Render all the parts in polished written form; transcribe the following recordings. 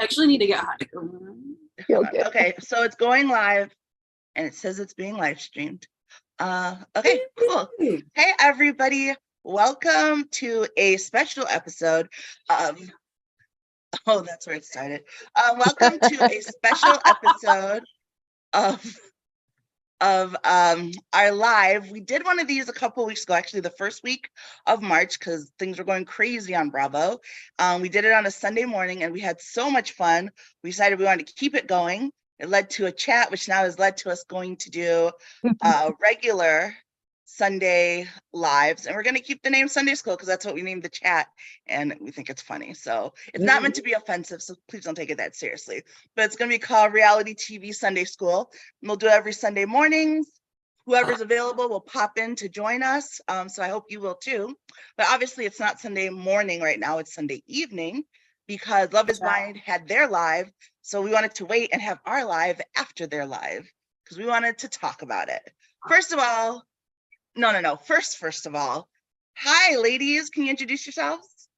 Actually need to get hot. Okay, so it's going live and it says it's being live streamed. Okay, cool. Hey everybody, welcome to a special episode of, oh, that's where it started. Welcome to a special episode of our live. We did one of these a couple weeks ago, actually the first week of March, because things were going crazy on Bravo. We did it on a Sunday morning and we had so much fun. We decided we wanted to keep it going. It led to a chat, which now has led to us going to do regular Sunday lives. And we're going to keep the name Sunday School because that's what we named the chat. And we think it's funny. So it's not meant to be offensive. So please don't take it that seriously. But it's going to be called Reality TV Sunday School. And we'll do it every Sunday mornings. Whoever's available will pop in to join us. So I hope you will too. But obviously it's not Sunday morning right now. It's Sunday evening because Love is Blind had their live. So we wanted to wait and have our live after their live because we wanted to talk about it. First of all, First of all, hi, ladies. Can you introduce yourselves?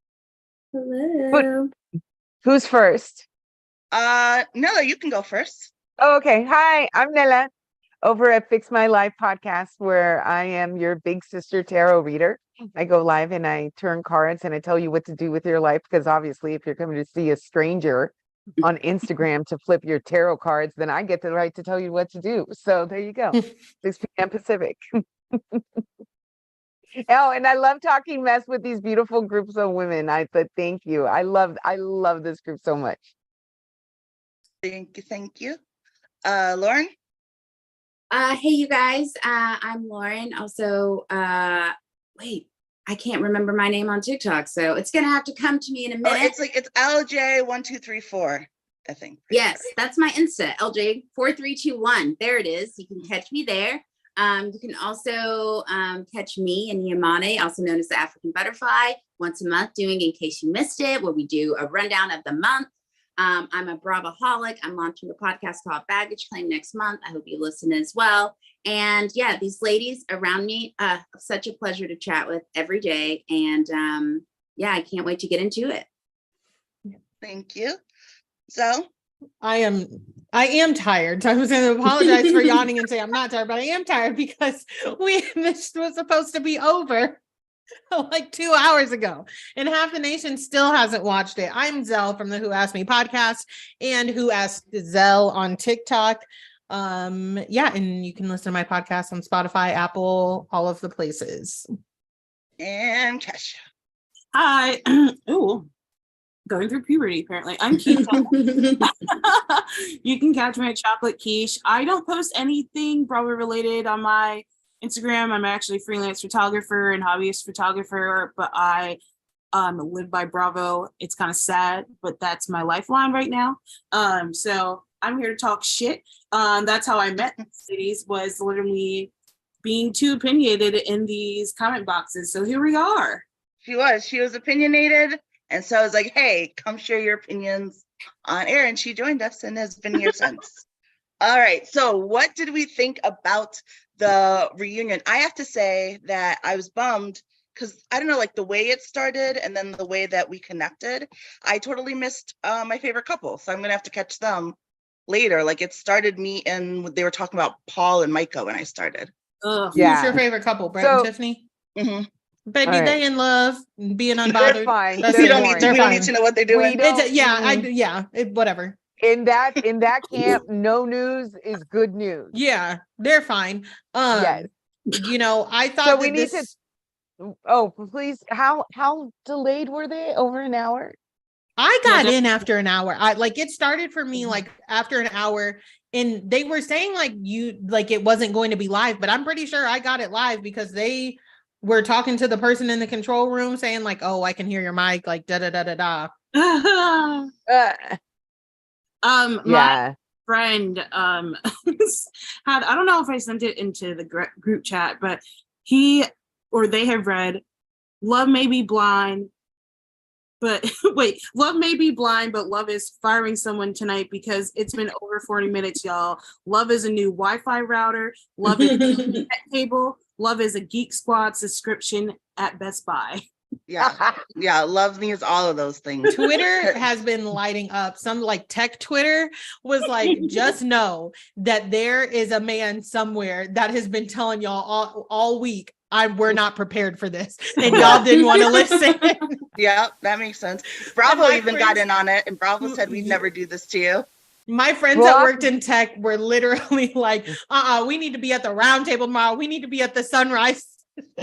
Hello. Who's first? Nella, you can go first. Oh, okay. Hi, I'm Nella over at Fix My Life podcast, where I am your big sister tarot reader. I go live and I turn cards and I tell you what to do with your life, because obviously if you're coming to see a stranger on Instagram to flip your tarot cards, then I get the right to tell you what to do. So there you go. 6 p.m. Pacific. Oh, and I love talking mess with these beautiful groups of women. I said thank you. I love this group so much. Thank you. Lauren? Hey, you guys. I'm Lauren. Also, wait, I can't remember my name on TikTok, so it's gonna have to come to me in a minute. It's LJ1234, I think. Yes, that's my Insta, LJ4321. There it is. You can catch me there. You can also catch me and Yamane, also known as the African Butterfly, once a month, doing In Case You Missed It, where we do a rundown of the month. I'm a Bravoholic. I'm launching a podcast called Baggage Claim next month. I hope you listen as well. And yeah, these ladies around me, such a pleasure to chat with every day. And yeah, I can't wait to get into it. Thank you. So I am tired. I was going to apologize for yawning and say I'm not tired, but I am tired because this was supposed to be over like 2 hours ago, and half the nation still hasn't watched it. I'm Zell from the Who Asked Me podcast and Who Asked Zell on TikTok. Yeah, and you can listen to my podcast on Spotify, Apple, all of the places. And Kesha. Hi. Ooh. Going through puberty, apparently. I'm Keisha. You can catch me at Chocolate Quiche. I don't post anything Bravo related on my Instagram. I'm actually a freelance photographer and hobbyist photographer, but I live by Bravo. It's kind of sad, but that's my lifeline right now. So I'm here to talk shit. That's how I met cities, was literally being too opinionated in these comment boxes. So here we are. She was opinionated. And so I was like, hey, come share your opinions on air. And she joined us and has been here since. All right. So what did we think about the reunion? I have to say that I was bummed because I don't know, like the way it started and then the way that we connected, I totally missed my favorite couple. So I'm going to have to catch them later. Like it started me and they were talking about Paul and Micah when I started. Who's your favorite couple, Brett and Tiffany? Mm-hmm. Baby, right. They in love, being unbothered. They're fine. We don't need to know what they're doing. Whatever. In that camp, no news is good news. Yeah, they're fine. Yes. You know, I thought so we need to. Oh, please! How delayed were they? Over an hour? I got in after an hour. It started for me like after an hour, and they were saying it wasn't going to be live, but I'm pretty sure I got it live because they were talking to the person in the control room saying like, oh, I can hear your mic, like da da da da da. My friend had, I don't know if I sent it into the group chat, but they have read Love May Be Blind, but Love May Be Blind, but Love is firing someone tonight because it's been over 40 minutes, y'all. Love is a new Wi-Fi router. Love is a pet cable. Love is a Geek Squad subscription at Best Buy. Yeah, love needs all of those things. Twitter has been lighting up. Some like tech Twitter was like, just know that there is a man somewhere that has been telling y'all all week, we're not prepared for this. And y'all didn't want to listen. Yeah, that makes sense. Bravo even got in on it, and Bravo said we'd never do this to you. My friends that worked in tech were literally like, we need to be at the round table tomorrow. We need to be at the sunrise.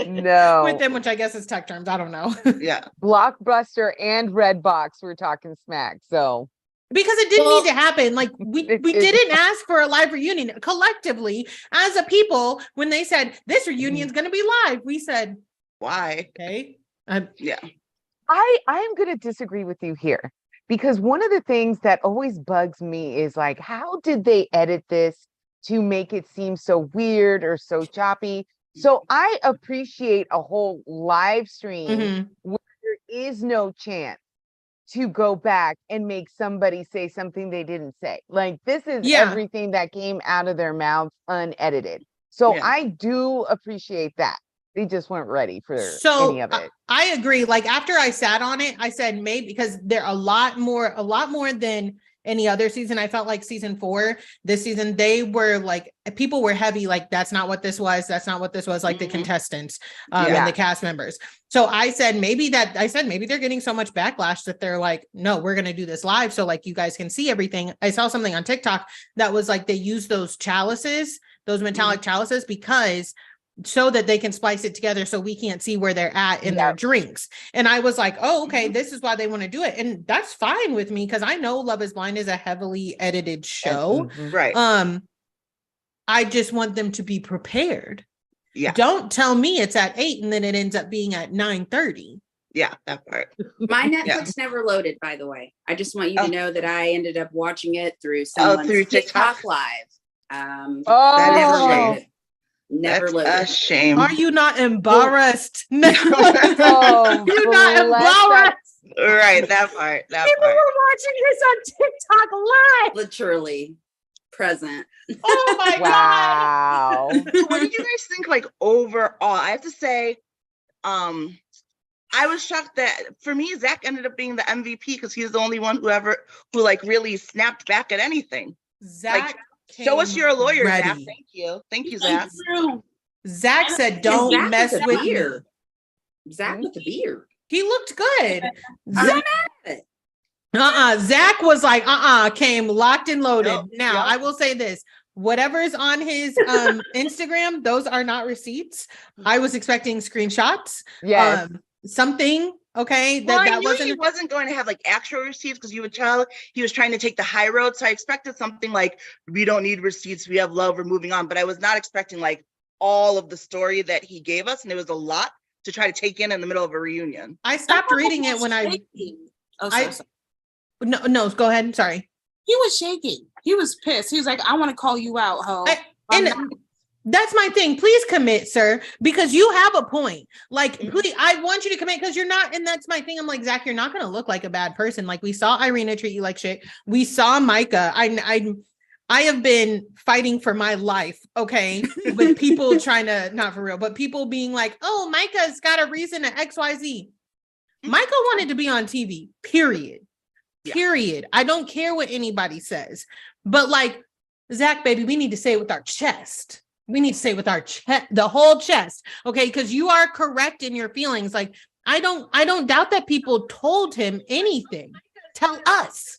No. With them, which I guess is tech terms. I don't know. Yeah. Blockbuster and Redbox were talking smack. So because it didn't need to happen. Like we didn't ask for a live reunion collectively as a people. When they said this reunion's going to be live, we said, why? Okay. Yeah. I am going to disagree with you here, because one of the things that always bugs me is like, how did they edit this to make it seem so weird or so choppy? So I appreciate a whole live stream where there is no chance to go back and make somebody say something they didn't say. Like this is everything that came out of their mouths unedited. So I do appreciate that. They just weren't ready for any of it. I agree. Like after I sat on it, I said maybe because there are a lot more than any other season. I felt like season 4, this season, they were like, people were heavy. Like, that's not what this was. That's not what this was. Like the contestants and the cast members. So I said, maybe they're getting so much backlash that they're like, no, we're going to do this live. So like, you guys can see everything. I saw something on TikTok that was like, they use those chalices, those metallic chalices, because so that they can splice it together so we can't see where they're at in their drinks. And I was like, oh, okay, this is why they want to do it. And that's fine with me, because I know Love is Blind is a heavily edited show. Right. I just want them to be prepared. Yeah. Don't tell me it's at 8 and then it ends up being at 9:30. Yeah, that part. My Netflix never loaded, by the way. I just want you to know that I ended up watching it through someone's TikTok live. That is a shame. Never loaded. A shame. Are you not embarrassed? Oh, You're not embarrassed. Right, that part. People were watching this on TikTok live. Literally present. Oh my wow. What did you guys think? Like overall, I have to say, I was shocked that for me, Zach ended up being the MVP because he's the only one who like really snapped back at anything. Zach. Like, show us you're a lawyer, ready. Zach. Thank you, Zach. Zach said, "Don't mess with beard. Zach with the beard. He looked good." Zach was like, came locked and loaded. Now I will say this: whatever's on his Instagram, those are not receipts. I was expecting screenshots. Yes. Something. Okay, he wasn't going to have like actual receipts, because you would tell he was trying to take the high road. So I expected something like, we don't need receipts, we have love, we're moving on. But I was not expecting like all of the story that he gave us, and it was a lot to try to take in the middle of a reunion. I stopped reading it when No, go ahead. Sorry. He was shaking. He was pissed. He was like, I want to call you out, ho. That's my thing. Please commit, sir, because you have a point. Like, please, I want you to commit, because you're not, and that's my thing. I'm like, Zach, you're not going to look like a bad person. Like, we saw Irina treat you like shit. We saw Micah. I have been fighting for my life, okay, with people trying to, not for real, but people being like, oh, Micah's got a reason to XYZ. Micah wanted to be on TV, period. Period. I don't care what anybody says. But like, Zach, baby, we need to say it with our chest. We need to say with our chest, the whole chest. Okay. Because you are correct in your feelings. Like, I don't doubt that people told him anything. Tell us.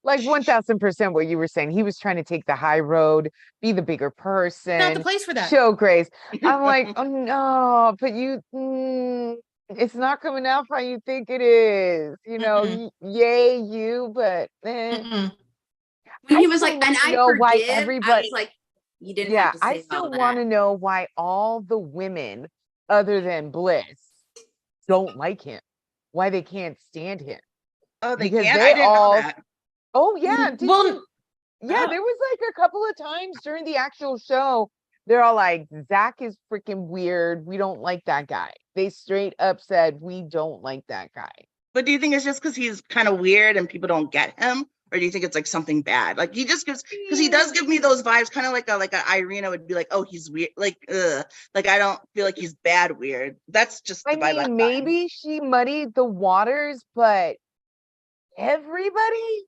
Like 1000% what you were saying. He was trying to take the high road, be the bigger person. Not the place for that. Show grace. I'm like, oh no, but it's not coming out how you think it is. You know, yay you, but when he was like, and I forgive, why everybody, I was like, you didn't have to say I still want to know why all the women other than Bliss don't like him, why they can't stand him. Oh, they can't? I didn't know that. Oh yeah. There was like a couple of times during the actual show, they're all like, Zach is freaking weird. We don't like that guy. They straight up said, we don't like that guy. But do you think it's just because he's kind of weird and people don't get him? or do you think it's like something bad? Like he just gives, because he does give me those vibes, kind of like a Irina would be like, oh, he's weird, like I don't feel like he's bad weird. That's just the vibe. Maybe she muddied the waters, but everybody.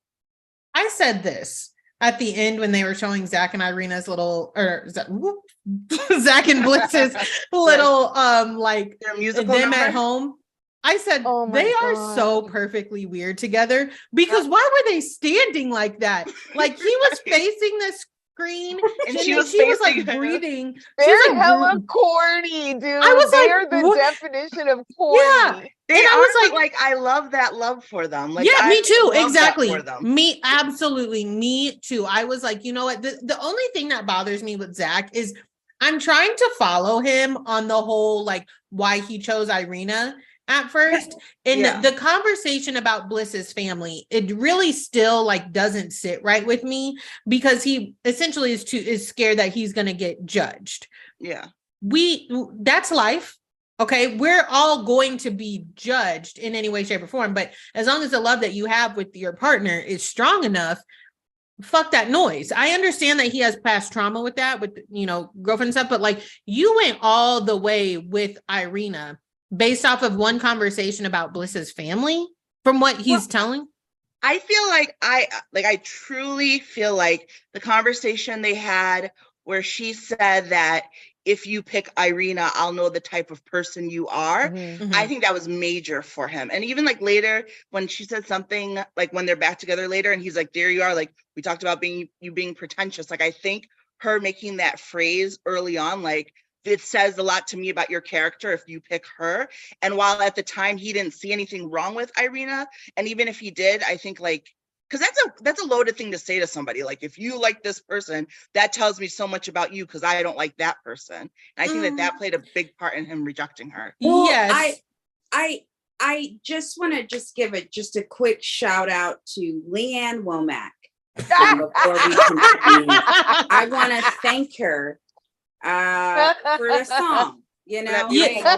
I said this at the end when they were showing Zach and Irina's little, or Zach and Bliss's little, like Their musical them number? at home. I said Oh my they are God. so perfectly weird together, because why were they standing like that? Like he was facing the screen And and she then was she was like facing her. breathing. They're like, hella corny, dude. I was like, they're the what? definition of corny. Yeah. They And I are, was but like I love that love for them. Like, yeah, I me too. love that Exactly. for them. Me, absolutely. Me too. I was like, you know what? The only thing that bothers me with Zach is I'm trying to follow him on the whole, like why he chose Irina at first. And Yeah. the conversation about Bliss's family, it really still like doesn't sit right with me, because he essentially is scared that he's going to get judged. Yeah. That's life. Okay, we're all going to be judged in any way, shape, or form. But as long as the love that you have with your partner is strong enough, fuck that noise. I understand that he has past trauma with that, with, you know, girlfriend and stuff, but like you went all the way with Irina based off of one conversation about Bliss's family, from what he's telling. I feel like I truly feel like the conversation they had where she said that if you pick Irina, I'll know the type of person you are. Mhm. I think that was major for him. And even like later when she said something, like when they're back together later and he's like, there you are, like we talked about being pretentious. Like I think her making that phrase early on, like it says a lot to me about your character if you pick her. And while at the time he didn't see anything wrong with Irina, and even if he did, I think like, because that's a loaded thing to say to somebody. Like, if you like this person, that tells me so much about you because I don't like that person. And I think that played a big part in him rejecting her. Well, Yes. I just want to give just a quick shout out to Leanne Womack. Before we continue, I want to thank her for the song. You know, Yeah.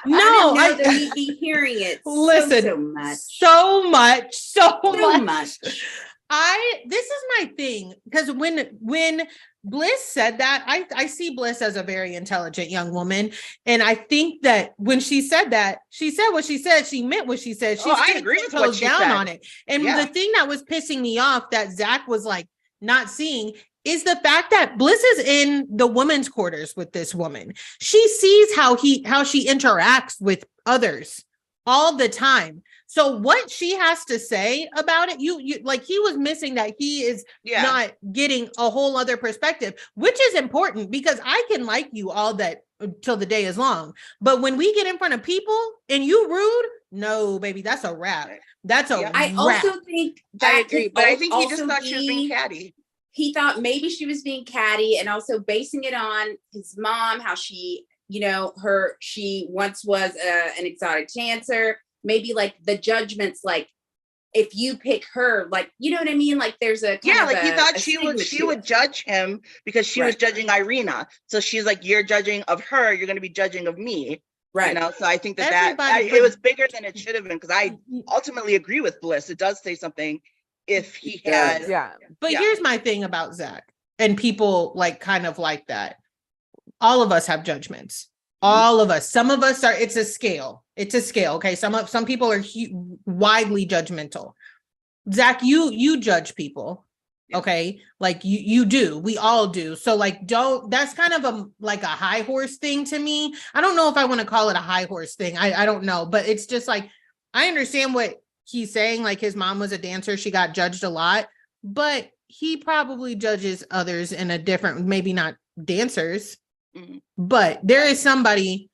No, I didn't know that we'd be hearing it listen, so much. so much. This is my thing, because when Bliss said that, I see Bliss as a very intelligent young woman, and I think that when she said that, she said what she said, she meant what she said. I agree with what she down said on it. And the thing that was pissing me off that Zach was like not seeing is the fact that Bliss is in the women's quarters with this woman. She sees how she interacts with others all the time. So what she has to say about it, you like, he was missing that he is not getting a whole other perspective, which is important, because I can like you all that till the day is long. But when we get in front of people and you rude, no, baby, that's a wrap. That's a wrap. I also think that I agree, but I think he just thought she was being catty. He thought maybe she was being catty, and also basing it on his mom, how she, you know, she once was an exotic dancer. Maybe like the judgments, like if you pick her, like, you know what I mean? Like there's a kind like he thought she would judge him because she was judging Irina. So she's like, you're judging of her, you're going to be judging of me. Right. You know, so I think that it was bigger than it should have been, because I ultimately agree with Bliss. It does say something if he had. Yeah. But here's my thing about Zach and people like kind of like that. All of us have judgments. All of us. Some of us are, it's a scale. Okay. Some people are widely judgmental. Zach, you judge people. Okay. Like you do, we all do. So like, that's kind of a high horse thing to me. I don't know if I want to call it a high horse thing. I don't know, but it's just like, I understand what he's saying. Like his mom was a dancer. She got judged a lot, but he probably judges others in a different, maybe not dancers, but there is somebody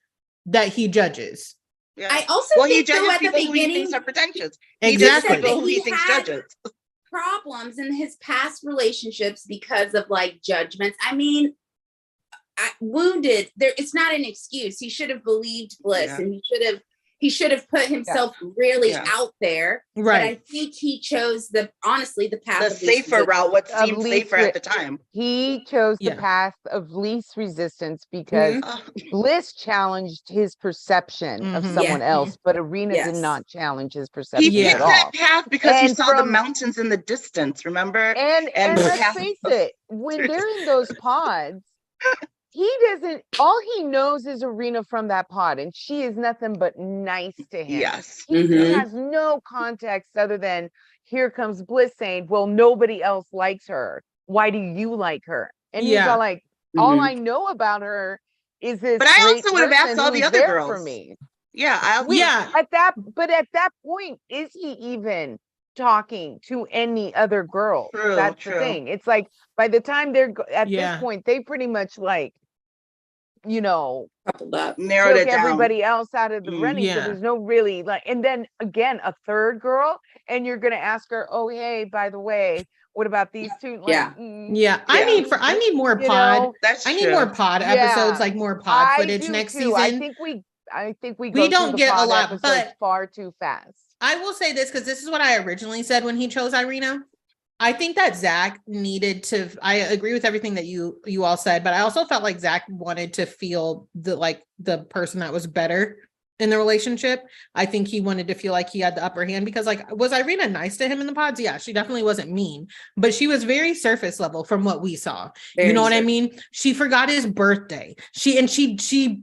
that he judges. Yeah. I also think he judges at the people who he beginning thinks are pretentious. Exactly. He people who he thinks judges. Problems in his past relationships because of like judgments. I mean, wounded. It's not an excuse. He should have believed Bliss, and he should have, he should have put himself really Yeah. out there. But I Right. think he chose the path The of least safer route, what Of seemed least safer at the time. He chose the Yeah. path of least resistance because Mhm. Oh, Bliss challenged his perception of Mhm. someone Yeah. else, but Arena did Yes. not challenge his he perception Yeah. picked at that all. path because he And saw the from mountains in the distance, remember? and And the let's path face was- it, when they're in those pods, he doesn't, all he knows is Arena from that pod, and she is nothing but nice to him. Yes. He Mhm. has no context other than here comes Bliss saying, well, nobody else likes her. Why do you like her? And he's Yeah. all like, all Mhm. I know about her is this But I great also would have asked person all the who's other there for girls. me. Yeah, I Wait, Yeah. at that point, is he even talking to any other girl? True, That's the true. thing. It's like by the time they're at Yeah. this point, they pretty much like, you know, Coupled up. narrowed took it down. everybody else out of the Mm, running. So yeah. there's no really like, and then again, a third girl, and you're gonna ask her, oh hey, by the way, what about these two? Like, Yeah. Yeah. I Yeah. need more you pod. know, That's I need true. more pod Yeah. episodes, like more pod I footage do next too. I season. think we We go through don't the get a pod lot, episodes but far too fast. I will say this because this is what I originally said when he chose Irina. I think that Zach needed to. I agree with everything that you all said, but I also felt like Zach wanted to feel the person that was better in the relationship. I think he wanted to feel like he had the upper hand because, like, was Irina nice to him in the pods? Yeah, she definitely wasn't mean, but she was very surface level from what we saw. Very you know what I surface. mean? She forgot his birthday. She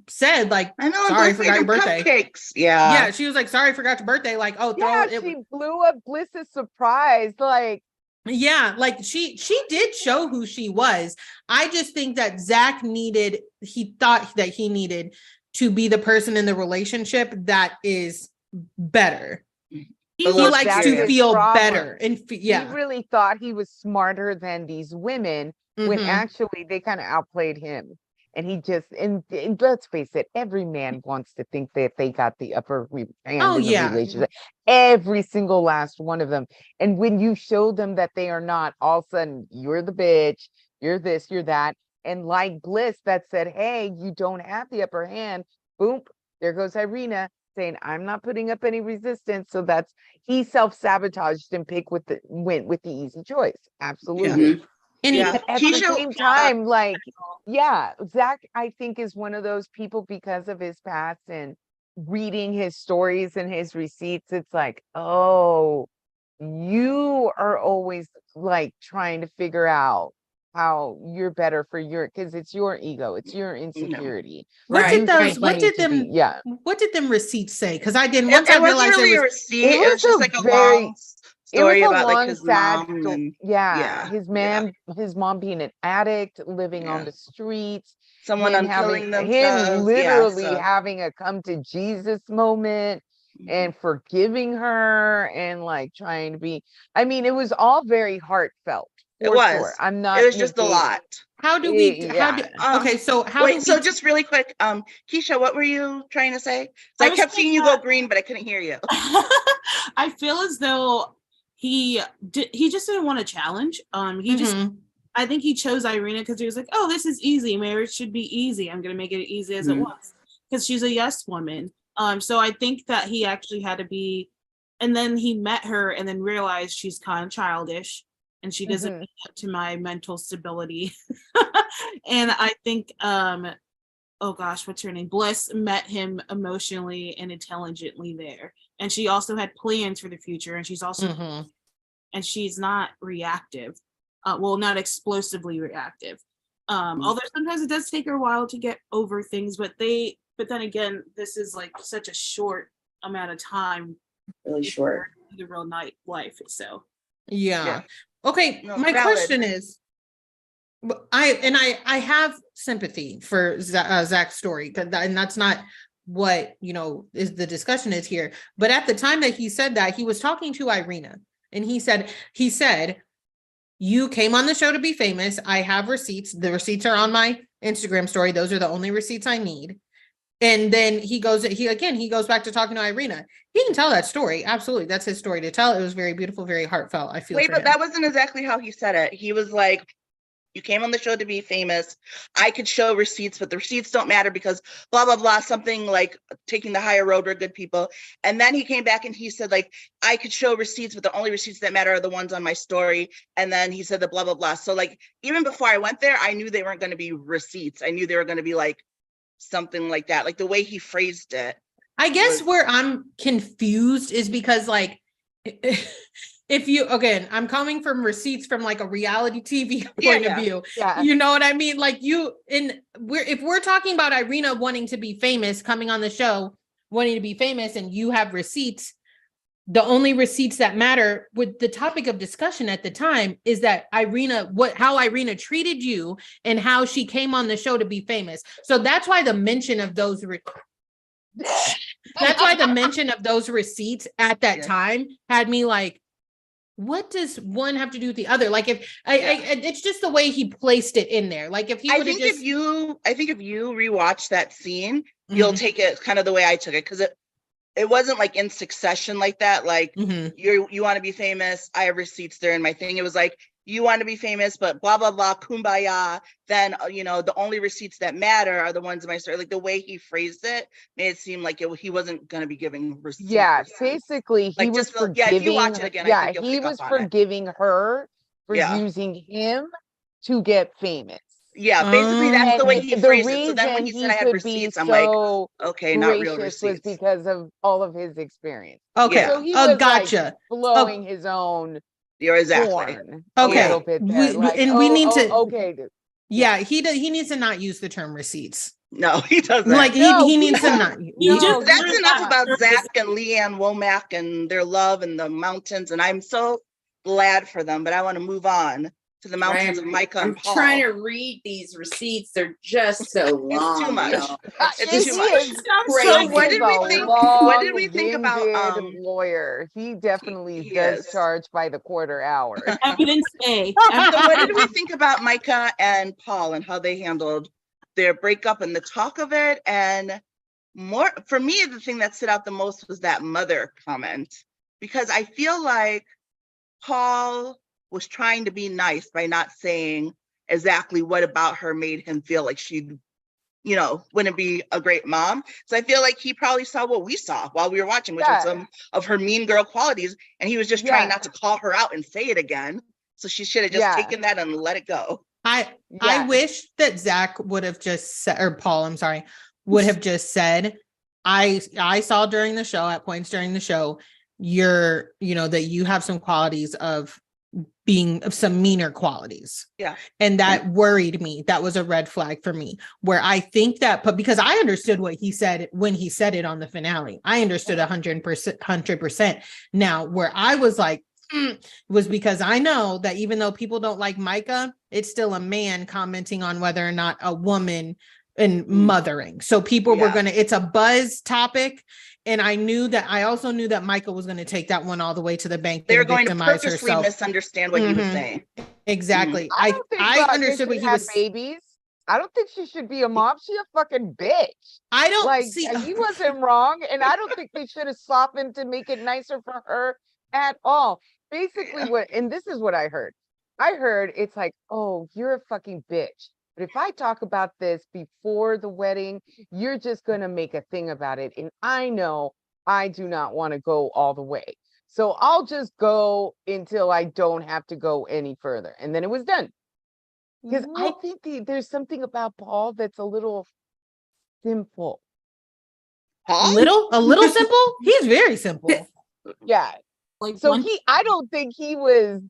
said like, I know. sorry, I Bliss forgot made your them birthday. cupcakes. Yeah. Yeah, she was like, sorry, I forgot your birthday. Like, oh, throw Yeah, it. she blew up Bliss's surprise. Like, Yeah, like she did show who she was. I just think that Zach he thought that he needed to be the person in the relationship that is better. He little likes That's to his serious. feel problem. better and he yeah. really thought he was smarter than these women when Mhm. actually they kind of outplayed him. And he just, and let's face it, every man wants to think that they got the upper hand Oh, in the yeah. relationship. Every single last one of them. And when you show them that they are not, all of a sudden, you're the bitch, you're this, you're that. And like Bliss that said, hey, you don't have the upper hand. Boom, there goes Irina saying, I'm not putting up any resistance. So he self-sabotaged and went with the easy choice. Absolutely. Mhm. And Yeah. But at Keisha- the same time, like, yeah, Zach, I think is one of those people because of his past and reading his stories and his receipts. It's like, oh, you are always like trying to figure out how you're better for because it's your ego, it's your insecurity. what Right, did those right, what right. did them Yeah, what did them receipts say? Because I didn't once I It wasn't realized really it a was receipt. It It was was just a like a very- long it was story a about like long, his sad mom sto- and yeah, yeah. his mom being an addict, living on Yeah. the streets, someone him unkilling him themselves. literally Yeah, so. having a come to Jesus moment and forgiving her and like trying to be, I mean, it was all very heartfelt. It For sure. was. I'm not It was just a negating- lot. how do we how do Yeah. okay, so how Wait, do so we just really quick, Keisha, what were you trying to say? So I I was kept saying seeing you go that- green, but I couldn't hear you. I feel as though he just didn't want a challenge. He just Mhm. I think he chose Irina because he was like, oh, this is easy. Marriage should be easy. I'm gonna make it easy as it Mhm. was because she's a yes woman. So I think that he actually had to be, and then he met her and then realized she's kind of childish and she doesn't Mhm. meet up to my mental stability. And I think oh gosh, what's her name? Bliss met him emotionally and intelligently there. And she also had plans for the future. And she's also, Mhm. and she's not reactive. Well, not explosively reactive. Although sometimes it does take her a while to get over things, but then again, this is like such a short amount of time. Really short. The real night life. So Yeah. Yeah. Okay, No, my valid. question is I have sympathy for Zach's story, and that's not what is the discussion is here. But at the time that he said that, he was talking to Irina, and he said, you came on the show to be famous. I have receipts. The receipts are on my Instagram story. Those are the only receipts I need. And then he goes back to talking to Irina. He can tell that story. Absolutely. That's his story to tell. It was very beautiful, very heartfelt. I feel Wait, for but him. that wasn't exactly how he said it. He was like, You came on the show to be famous. I could show receipts, but the receipts don't matter because blah, blah, blah, something like taking the higher road, we're good people. And then he came back and he said, like, I could show receipts, but the only receipts that matter are the ones on my story. And then he said the blah, blah, blah. So like, even before I went there, I knew they weren't going to be receipts. I knew they were going to be like something like that. Like the way he phrased it. I guess where I'm confused is because like, if you, again, I'm coming from receipts from like a reality TV point of view. Yeah. You know what I mean? Like if we're talking about Irina wanting to be famous, coming on the show, wanting to be famous, and you have receipts, the only receipts that matter with the topic of discussion at the time is that how Irina treated you and how she came on the show to be famous. So that's why the mention of those receipts at that time had me like, what does one have to do with the other? Like if it's just the way he placed it in there. Like if he would have just, I think if you rewatch that scene, you'll take it kind of the way I took it, because it wasn't like in succession like that. Like you want to be famous, I have receipts there in my thing. It was like, you want to be famous, but blah, blah, blah, kumbaya. Then, the only receipts that matter are the ones in my story. Like the way he phrased it made it seem like he wasn't going to be giving receipts. Yeah, basically he like was forgiving. If you watch it again, I think he was forgiving her for using him to get famous. Yeah, basically that's the way he phrased it. So then when he said I had receipts, I'm like, okay, not real receipts. Was because of all of his experience. Okay. So he was gotcha. Like blowing his own. You're exactly. Okay. We need to. Okay. Yeah, he needs to not use the term receipts. No, he doesn't. Like he needs to not. That's enough about Zach and Leanne Womack and their love and the mountains. And I'm so glad for them, but I want to move on to the mountains of Micah and Paul. I'm trying to read these receipts. They're just so long. It's too much. It's too much. So what did we think about lawyer? He definitely does charge by the quarter hour. Evidence A. So what did we think about Micah and Paul and how they handled their breakup and the talk of it? And more for me, the thing that stood out the most was that mother comment, because I feel like Paul was trying to be nice by not saying exactly what about her made him feel like she'd, wouldn't be a great mom. So I feel like he probably saw what we saw while we were watching, which was some of her mean girl qualities. And he was just trying not to call her out and say it again. So she should have just taken that and let it go. I wish that Zach would have just said, or Paul, I'm sorry, would have just said, I saw during the show, at points during the show, that you have some qualities of being of some meaner qualities. Yeah. And that worried me. That was a red flag for me, where I think that, but because I understood what he said when he said it on the finale, I understood 100%. Now, where I was like, was because I know that even though people don't like Micah, it's still a man commenting on whether or not a woman and mothering. So people were it's a buzz topic. And I also knew that Micah was going to take that one all the way to the bank. They're going to purposely misunderstand what he was saying. Exactly. I understood what he was saying. Babies. I don't think she should be a mom. She's a fucking bitch. I don't see. He wasn't wrong. And I don't think they should have softened to make it nicer for her at all. Basically and this is what I heard. I heard it's like, oh, you're a fucking bitch. But if I talk about this before the wedding, you're just going to make a thing about it. And I know I do not want to go all the way. So I'll just go until I don't have to go any further. And then it was done. Because I think there's something about Paul that's a little simple. A little simple? He's very simple. Yeah. I don't think he was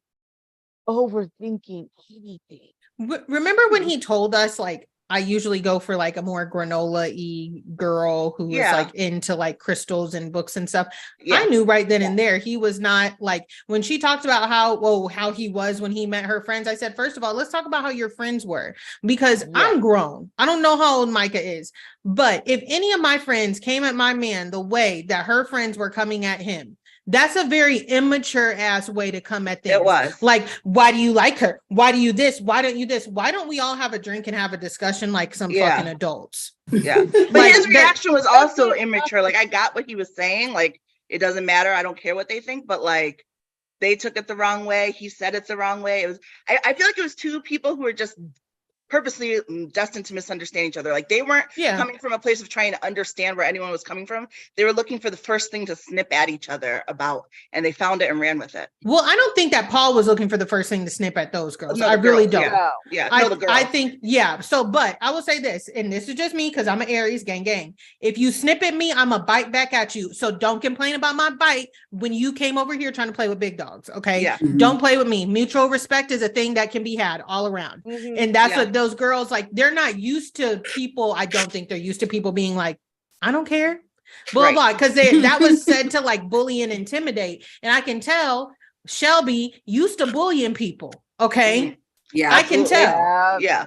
overthinking anything. Remember when he told us, like, I usually go for like a more granola-y girl who was like into like crystals and books and stuff. I knew right then and there he was not like, when she talked about how he was when he met her friends, I said, first of all, let's talk about how your friends were, because I'm grown. I don't know how old Micah is, but if any of my friends came at my man the way that her friends were coming at him, that's a very immature ass way to come at things. It was like, why do you like her? Why do you this? Why don't you this? Why don't we all have a drink and have a discussion like some fucking adults? Yeah. But like, his reaction was also immature. Like, I got what he was saying. Like, it doesn't matter. I don't care what they think. But like, they took it the wrong way. He said it's the wrong way. It was, I feel like it was two people who were just purposely destined to misunderstand each other. Like they weren't coming from a place of trying to understand where anyone was coming from. They were looking for the first thing to snip at each other about, and they found it and ran with it. Well, I don't think that Paul was looking for the first thing to snip at those girls. No, I really girls, don't. The girls. I think, so, but I will say this, and this is just me because I'm an Aries, gang. If you snip at me, I'm a bite back at you. So don't complain about my bite when you came over here trying to play with big dogs, okay? Yeah. Don't play with me. Mutual respect is a thing that can be had all around. And that's what those girls, like, they're not used to people. I don't think they're used to people being like, I don't care, blah, blah, because that was said to like bully and intimidate. And I can tell Shelby used to bullying people. Okay. Yeah. I can tell. Yeah.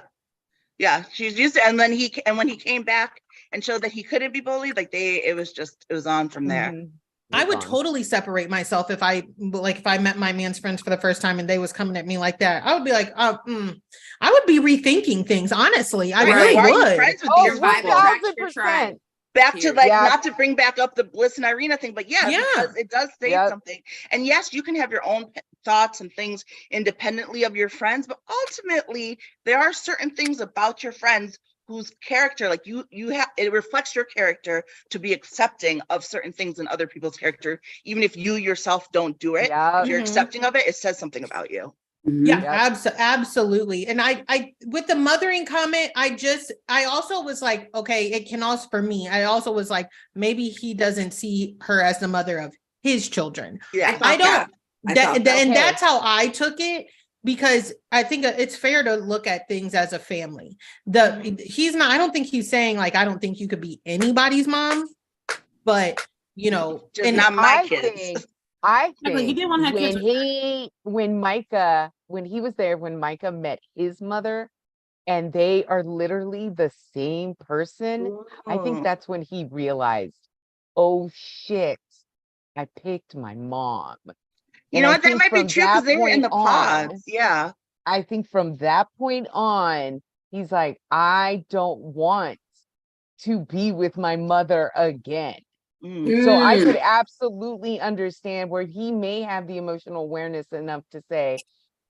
She's used to, and when he came back and showed that he couldn't be bullied, like it was on from there. I would totally separate myself if I met my man's friends for the first time and they was coming at me like that. I would be like, I would be rethinking things. Honestly, I really would. Friends with these people? 1000%. Back to like, not to bring back up the Bliss and Irina thing, but because it does say something. And yes, you can have your own thoughts and things independently of your friends, but ultimately there are certain things about your friends whose character, like you have, it reflects your character to be accepting of certain things in other people's character, even if you yourself don't do it. If you're accepting of it, it says something about you. Absolutely. And I with the mothering comment, I also was like, okay, it can also, for me, I also was like, maybe he doesn't see her as the mother of his children. And that's how I took it, because I think it's fair to look at things as a family. I don't think he's saying like, I don't think you could be anybody's mom, but just not my kids. I think he didn't want to have kids when Micah met his mother and they are literally the same person, I think that's when he realized, oh shit, I picked my mom. You know what? That might be true because they were in the pods. Yeah. I think from that point on, he's like, I don't want to be with my mother again. So I could absolutely understand where he may have the emotional awareness enough to say,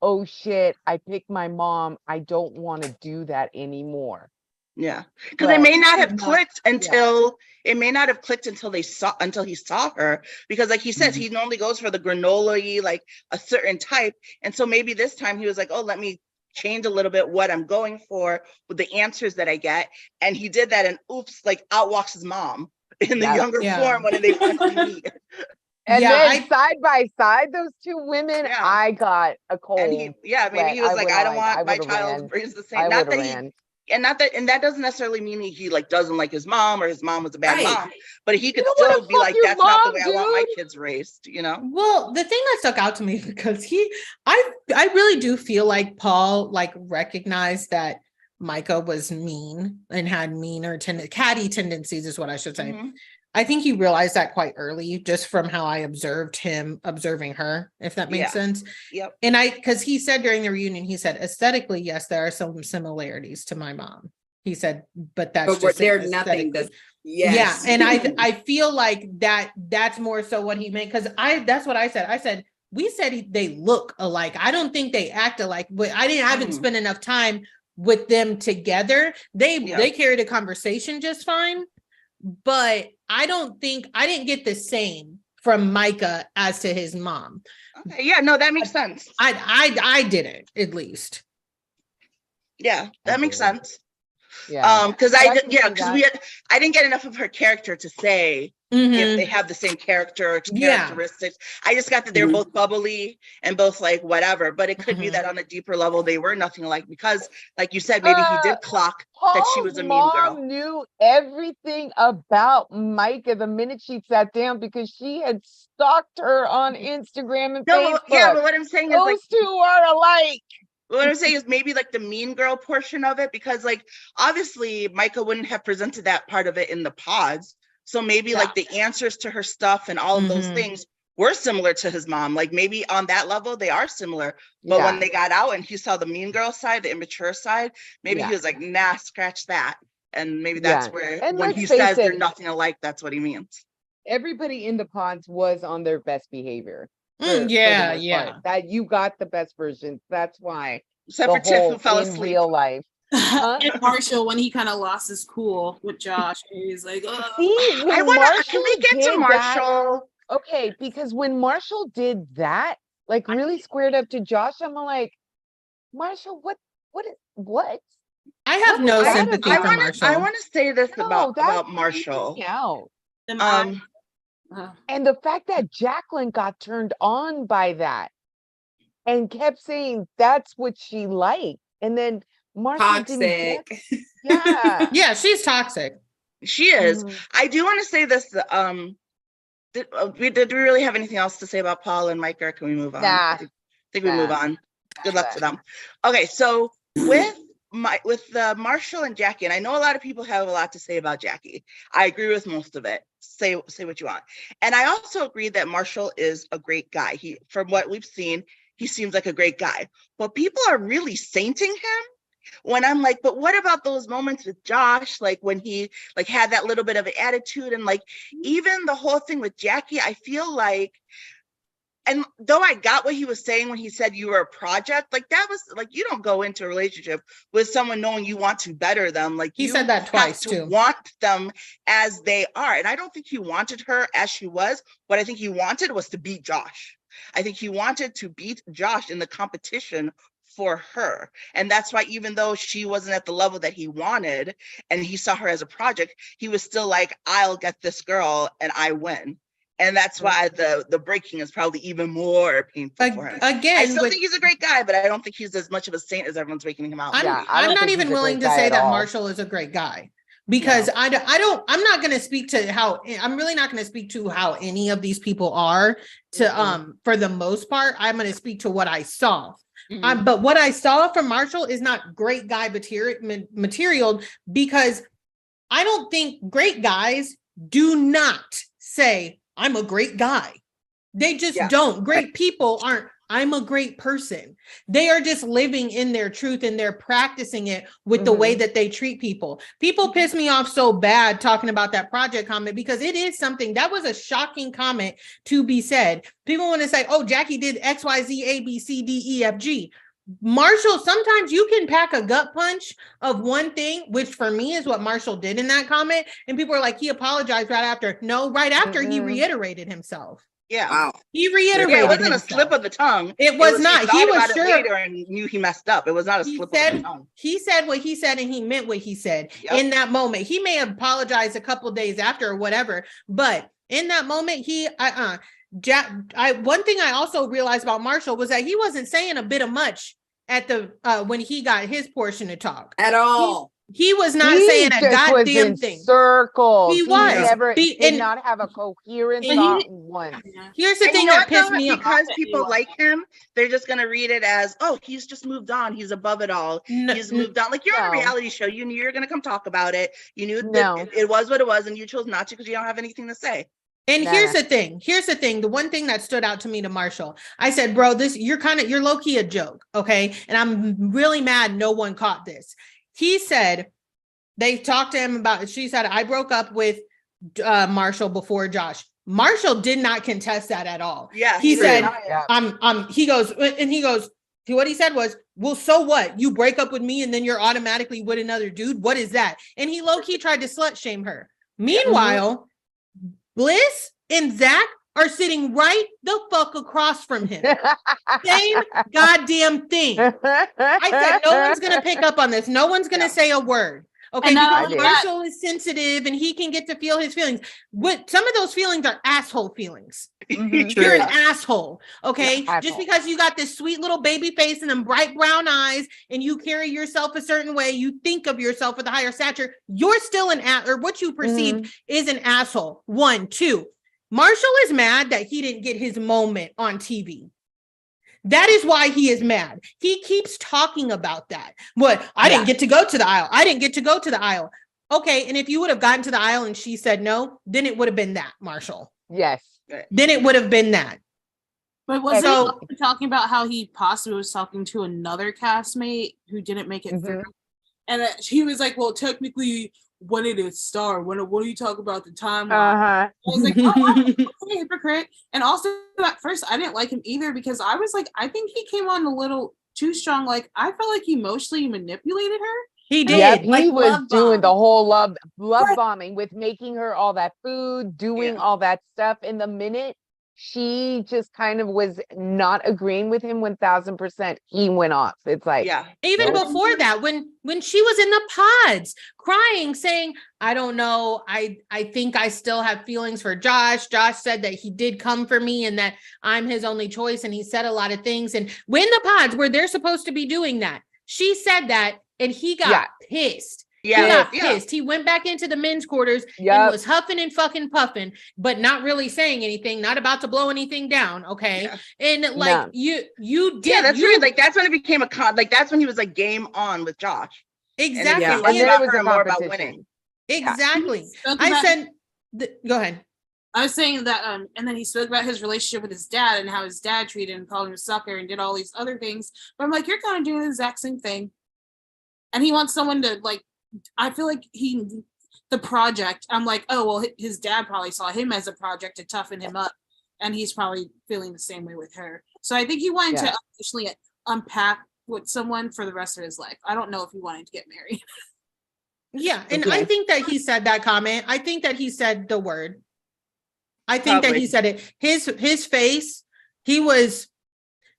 oh shit, I picked my mom. I don't want to do that anymore. Yeah, because it may not have clicked until he saw her, because like he says, he normally goes for the granola-y, like a certain type, and so maybe this time he was like, oh, let me change a little bit what I'm going for with the answers that I get, and he did that, and oops, like out walks his mom in the younger form when they finally meet. And then side by side, those two women, I got a cold. And maybe he was like, I don't want my child brings the same. And that doesn't necessarily mean he like doesn't like his mom or his mom was a bad mom, but he could still be like, that's not the way I want my kids raised, Well, the thing that stuck out to me, because I really do feel like Paul like recognized that Micah was mean and had meaner catty tendencies is what I should say. I think he realized that quite early, just from how I observed him observing her, if that makes sense. Yep. And because he said during the reunion, he said, aesthetically, yes, there are some similarities to my mom. He said, but there's nothing. Yeah. And I feel like that's more so what he meant. Cause that's what I said. I said, we said they look alike. I don't think they act alike, but I haven't spent enough time with them together. They carried a conversation just fine. But I didn't get the same from Micah as to his mom. Okay, yeah, no, that makes sense. I didn't, at least. Yeah, that makes sense. Yeah. Because I didn't get enough of her character to say if they have the same characteristics. I just got that they're both bubbly and both like whatever, but it could be that on a deeper level they were nothing alike, because like you said, maybe he did clock that she was a mean girl. Mom knew everything about Micah the minute she sat down, because she had stalked her on Instagram and Facebook. Yeah, but what I'm saying is those two are alike. What I'm saying is maybe like the mean girl portion of it, because like obviously Micah wouldn't have presented that part of it in the pods. So maybe like the answers to her stuff and all of those things were similar to his mom. Like maybe on that level they are similar. But when they got out and he saw the mean girl side, the immature side, maybe he was like, nah, scratch that. And maybe that's where when he says they're nothing alike, that's what he means. Everybody in the pods was on their best behavior. for yeah, the most yeah. part, that you got the best version. That's why Except the for Tiff, who whole fell in asleep. real life. Huh? And Marshall, when he kind of lost his cool with Josh, he's like, "Ugh." See, I when wanna. Marshall Can we get to did that, Marshall? okay, because when Marshall did that, like really squared up to Josh, I'm like, Marshall, what? I have What no was that sympathy I for about? want to. I Marshall. want to say this No, about that freaked Marshall. me out. Them Um, ugh. And the fact that Jacqueline got turned on by that and kept saying that's what she liked. And then Marshall didn't get, Toxic. yeah. Yeah, she's toxic. she is. Mhm. I do want to say this. Did we really have anything else to say about Paul and Mike, or can we move on? Nah. I think we move Nah. on. Good luck to them. Okay, so with Marshall and Jackie, and I know a lot of people have a lot to say about Jackie. I agree with most of it. Say what you want. And I also agree that Marshall is a great guy. From what we've seen, he seems like a great guy. But people are really sainting him. When I'm like, but what about those moments with Josh, like when he like had that little bit of an attitude, and like even the whole thing with Jackie, I feel like, and though I got what he was saying when he said you were a project, like that was like, you don't go into a relationship with someone knowing you want to better them. Like He you said that have twice to too. want them as they are. And I don't think he wanted her as she was. What I think he wanted was to beat Josh. I think he wanted to beat Josh in the competition for her. And that's why, even though she wasn't at the level that he wanted and he saw her as a project, he was still like, I'll get this girl and I win. And that's why the breaking is probably even more painful for him. I Again, still think he's a great guy, but I don't think he's as much of a saint as everyone's making him out. I'm, Yeah, I I'm don't not think even he's a willing great to guy say at that all. Marshall is a great guy, because I'm not going to speak to how, I'm really not going to speak to how any of these people are to, for the most part. I'm going to speak to what I saw. But what I saw from Marshall is not great guy material, because I don't think great guys do not say, I'm a great guy. They just don't. Great people aren't, I'm a great person. They are just living in their truth, and they're practicing it with the way that they treat people. People piss me off so bad talking about that project comment, because it is something that was a shocking comment to be said. People want to say, oh, Jackie did X, Y, Z, A, B, C, D, E, F, G. Marshall, sometimes you can pack a gut punch of one thing, which for me is what Marshall did in that comment. And people are like, he apologized right after. No, right after he reiterated himself. Yeah. Wow. He reiterated it wasn't himself. a slip of the tongue. It was not. He He thought was about it sure later and knew he messed up. It was not a slip of the tongue. He said what he said, and he meant what he said in that moment. He may have apologized a couple days after or whatever, but in that moment, one thing I also realized about Marshall was that he wasn't saying a bit of much at the when he got his portion to talk At all. He was not saying a goddamn thing. Circles. He was. Did not have a coherent thought once. Here's the thing that pissed me off. Because people like him, they're just going to read it as, oh, he's just moved on. He's above it all. He's moved on. Like, you're on a reality show. You knew you were going to come talk about it. You knew that it was what it was, and you chose not to because you don't have anything to say. And here's the thing. The one thing that stood out to me to Marshall, I said, bro, you're low-key a joke, okay? And I'm really mad no one caught this. He said, they talked to him about, she said, I broke up with Marshall before Josh. Marshall did not contest that at all. Yeah. He said, he goes, what he said was, well, so what? You break up with me and then you're automatically with another dude? What is that? And he low-key tried to slut shame her. Meanwhile, Bliss and Zach are sitting right the fuck across from him. Same goddamn thing. I said, no one's going to pick up on this. No one's going to say a word. Okay, because Marshall is sensitive and he can get to feel his feelings. Some of those feelings are asshole feelings. You're an asshole, okay? Yeah, just because you got this sweet little baby face and them bright brown eyes and you carry yourself a certain way, you think of yourself with a higher stature, you're still or what you perceive is an asshole. 1, 2. Marshall is mad that he didn't get his moment on TV. That is why he is mad. He keeps talking about that. I didn't get to go to the aisle. I didn't get to go to the aisle. Okay, and if you would have gotten to the aisle and she said no, then it would have been that, Marshall. Yes. Then it would have been that. But was he talking about how he possibly was talking to another castmate who didn't make it through? And he was like, well, technically, when did it start? When do you talk about the timeline? Uh-huh. I was like, oh, okay, hypocrite. And also at first I didn't like him either because I was like, I think he came on a little too strong. Like I felt like he emotionally manipulated her. He did. Yep, he like was love doing the bomb. whole love Right. bombing with making her all that food, doing Yeah. all that stuff. In the minute she just kind of was not agreeing with him 1000%, he went off. It's like, Yeah. Even Nope. before that, when she was in the pods crying, saying, I don't know, I think I still have feelings for Josh. Josh said that he did come for me and that I'm his only choice. And he said a lot of things. And when the pods where they're supposed to be doing that, she said that and he got pissed. Yeah. He got Yeah. pissed. He went back into the men's quarters and Yep. was huffing and fucking puffing, but not really saying anything, not about to blow anything down. Okay. Yeah. And like No. you did. Yeah, that's you, weird. Like that's when it became a like that's when he was like game on with Josh. exactly. And, And then about it was her a and more about competition. winning. Exactly. Spoke I about- said, go ahead. I was saying that, and then he spoke about his relationship with his dad and how his dad treated him, called him a sucker, and did all these other things. But I'm like, you're kind of doing the exact same thing. And he wants someone to like. I feel like the project. I'm like, oh well, his dad probably saw him as a project to toughen him up, and he's probably feeling the same way with her. So I think he wanted to officially unpack with someone for the rest of his life. I don't know if he wanted to get married. Yeah. And Okay. I think that he said that comment. I think that he said the word. I think that he Probably. said it. His face, he was.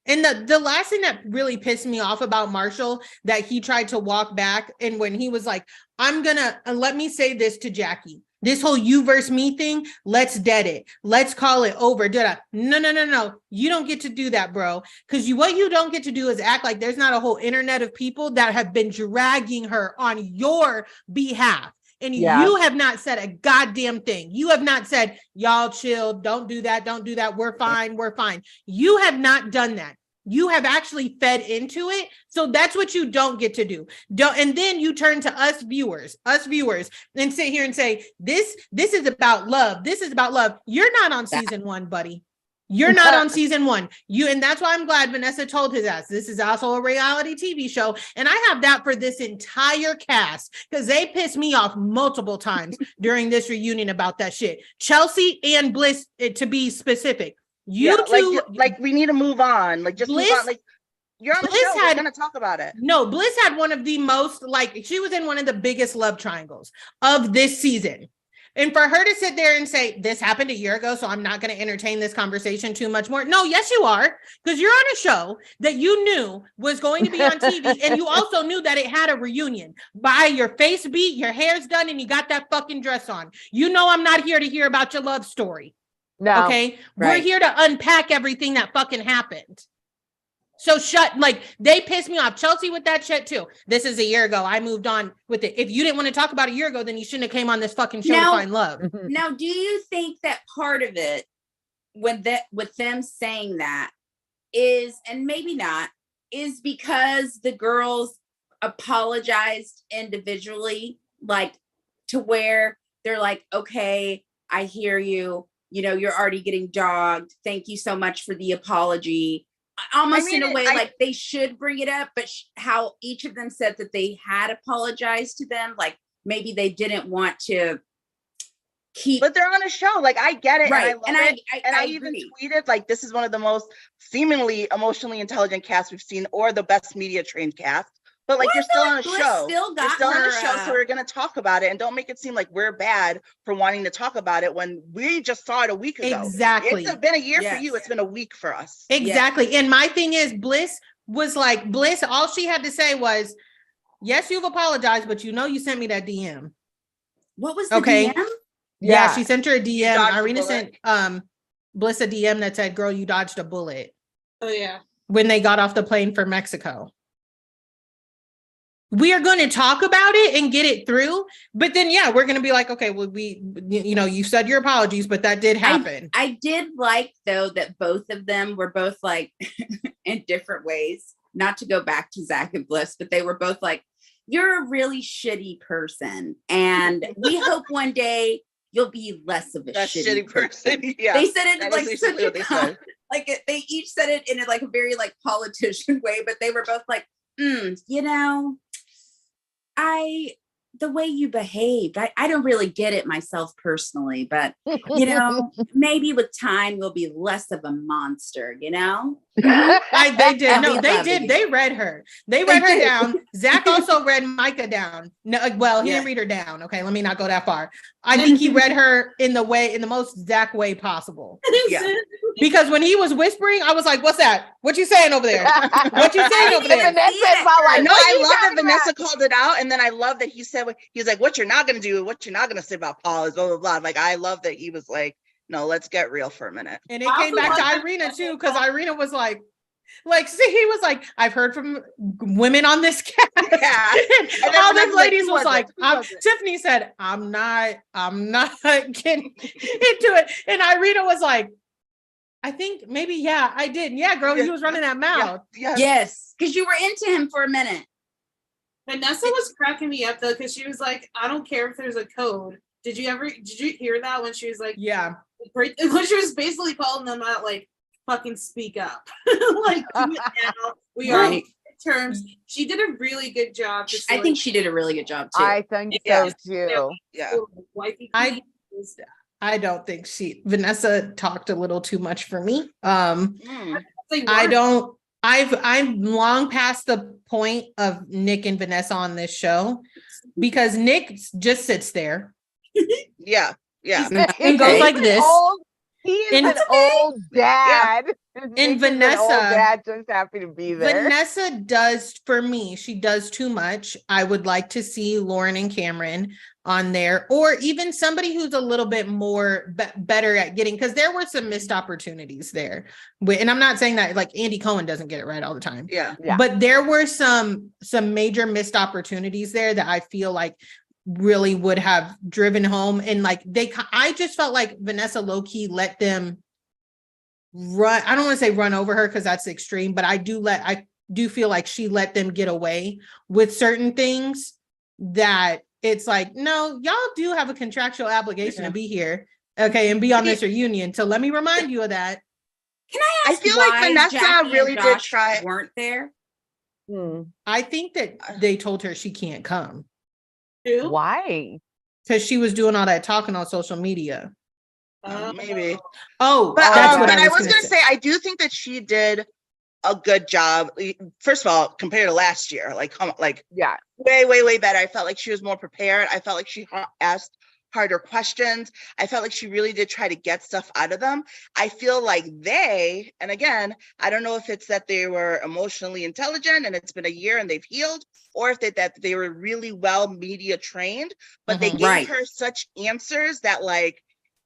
And the last thing that really pissed me off about Marshall, that he tried to walk back, and when he was like, I'm gonna, let me say this to Jackie, this whole you versus me thing, let's dead it. Let's call it over. No. You don't get to do that, bro. Because what you don't get to do is act like there's not a whole internet of people that have been dragging her on your behalf. And you have not said a goddamn thing. You have not said, y'all chill, don't do that, we're fine. You have not done that. You have actually fed into it. So that's what you don't get to do. And then you turn to us viewers, and sit here and say, this is about love. This is about love. You're not on season 1, buddy. You're not on season 1. And that's why I'm glad Vanessa told his ass, this is also a reality TV show. And I have that for this entire cast because they pissed me off multiple times during this reunion about that shit. Chelsea and Bliss, to be specific. You two, like we need to move on. Like just Bliss, move on. Like you're on the Bliss show. We're gonna talk about it. No, Bliss had one of the most, like, she was in one of the biggest love triangles of this season. And for her to sit there and say, this happened a year ago, so I'm not going to entertain this conversation too much more. No, yes, you are. Because you're on a show that you knew was going to be on TV. And you also knew that it had a reunion. By your face beat, your hair's done, and you got that fucking dress on. You know I'm not here to hear about your love story. No. Okay? Right. We're here to unpack everything that fucking happened. So they pissed me off. Chelsea with that shit too. This is a year ago. I moved on with it. If you didn't want to talk about a year ago, then you shouldn't have came on this fucking show to find love. Now, do you think that part of it with them saying that is, and maybe not, is because the girls apologized individually, like to where they're like, okay, I hear you. You know, you're already getting dogged. Thank you so much for the apology. Almost in a way, like they should bring it up, but how each of them said that they had apologized to them, like maybe they didn't want to keep. But they're on a show. Like I get it, right? And I even tweeted like this is one of the most seemingly emotionally intelligent casts we've seen, or the best media trained cast. But like you're still on a show. You're still on a show, so we're gonna talk about it, and don't make it seem like we're bad for wanting to talk about it when we just saw it a week ago. Exactly. It's been a year for you. It's been a week for us. Exactly. And my thing is, Bliss was like, all she had to say was, yes, you've apologized, but you know you sent me that DM. What was the DM? Yeah, she sent her a DM. Dodged Irina sent Bliss a DM that said, girl, you dodged a bullet. Oh yeah. When they got off the plane for Mexico. We are going to talk about it and get it through, but then we're going to be like, okay, well, you said your apologies, but that did happen. I did like though that both of them were both like in different ways, not to go back to Zach and Bliss, but they were both like, you're a really shitty person, and we hope one day you'll be less of a shitty person. Yeah, they said it that like is such what they said. like they each said it in like a very like politician way, but they were both like, you know, the way you behaved. I don't really get it myself personally, but maybe with time we'll be less of a monster, They did. And No, we they love did. you. They read her. They read her did. down. Zach also read Micah down. No, well, he Yeah. didn't read her down. Okay, let me not go that far. I think he read her in the most Zach way possible. Yeah. Because when he was whispering, I was like, "What's that? What you saying over there? What you saying over there?" Vanessa is all like, No, "What I you love that talking Vanessa about?" called it out, and then I love that he said, he's like, what you're not going to do, what you're not going to say about Paul is blah, blah, blah. Like, I love that he was like, no, let's get real for a minute. And it came back to Irina too, because Irina was like, see, he was like, I've heard from women on this cast. Yeah. And all those ladies "Who was like, Who was it?" Tiffany said, I'm not getting into it. And Irina was like, I think maybe, yeah, I did. Yeah, girl, you was running that mouth. Yeah. Yes, because you were into him for a minute. Vanessa was cracking me up though, because she was like, I don't care if there's a code. Did you hear that when she was like, Yeah. when she was basically calling them out, like, fucking speak up. Like, do it now. We are on terms. She did a really good job. I think she did a really good job too. I think Yeah. so too. Yeah. I don't think Vanessa talked a little too much for me. Mm. I'm long past the point of Nick and Vanessa on this show, because Nick just sits there. Yeah. Yeah. And goes like this. He is an old dad. And Vanessa, old dad, just happy to be there. Vanessa does, for me, she does too much. I would like to see Lauren and Cameron on there, or even somebody who's a little bit more better at getting, because there were some missed opportunities there. And I'm not saying that like Andy Cohen doesn't get it right all the time. Yeah. But there were some major missed opportunities there that I feel like really would have driven home. And like I just felt like Vanessa low-key let them run. I don't want to say run over her because that's extreme, but I do feel like she let them get away with certain things that it's like, no, y'all do have a contractual obligation to be here, okay, and be on this reunion. So let me remind you of that. Can I ask I feel why like Vanessa Jackie really and did Josh try. weren't there? I think that they told her she can't come. Why? Because she was doing all that talking on social media. Maybe. Oh, But that's what I was gonna say. I do think that she did a good job. First of all, compared to last year, Yeah. way better. I felt like she was more prepared. I felt like she asked harder questions. I felt like she really did try to get stuff out of them. I feel like and again, I don't know if it's that they were emotionally intelligent and it's been a year and they've healed, or if that they were really well media trained, but they gave her such answers that like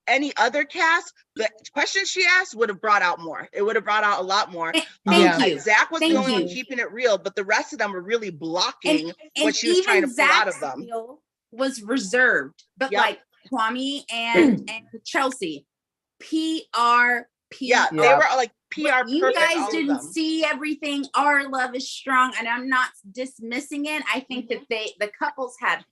any other cast, the questions she asked would have brought out more. It would have brought out a lot more. Thank you. Zach was the only one keeping it real, but the rest of them were really blocking and what she was trying to pull out of them. Was reserved, but like Kwame and Chelsea, PR. Yeah, they were like PR. You guys didn't see everything. Our love is strong, and I'm not dismissing it. I think that the couples had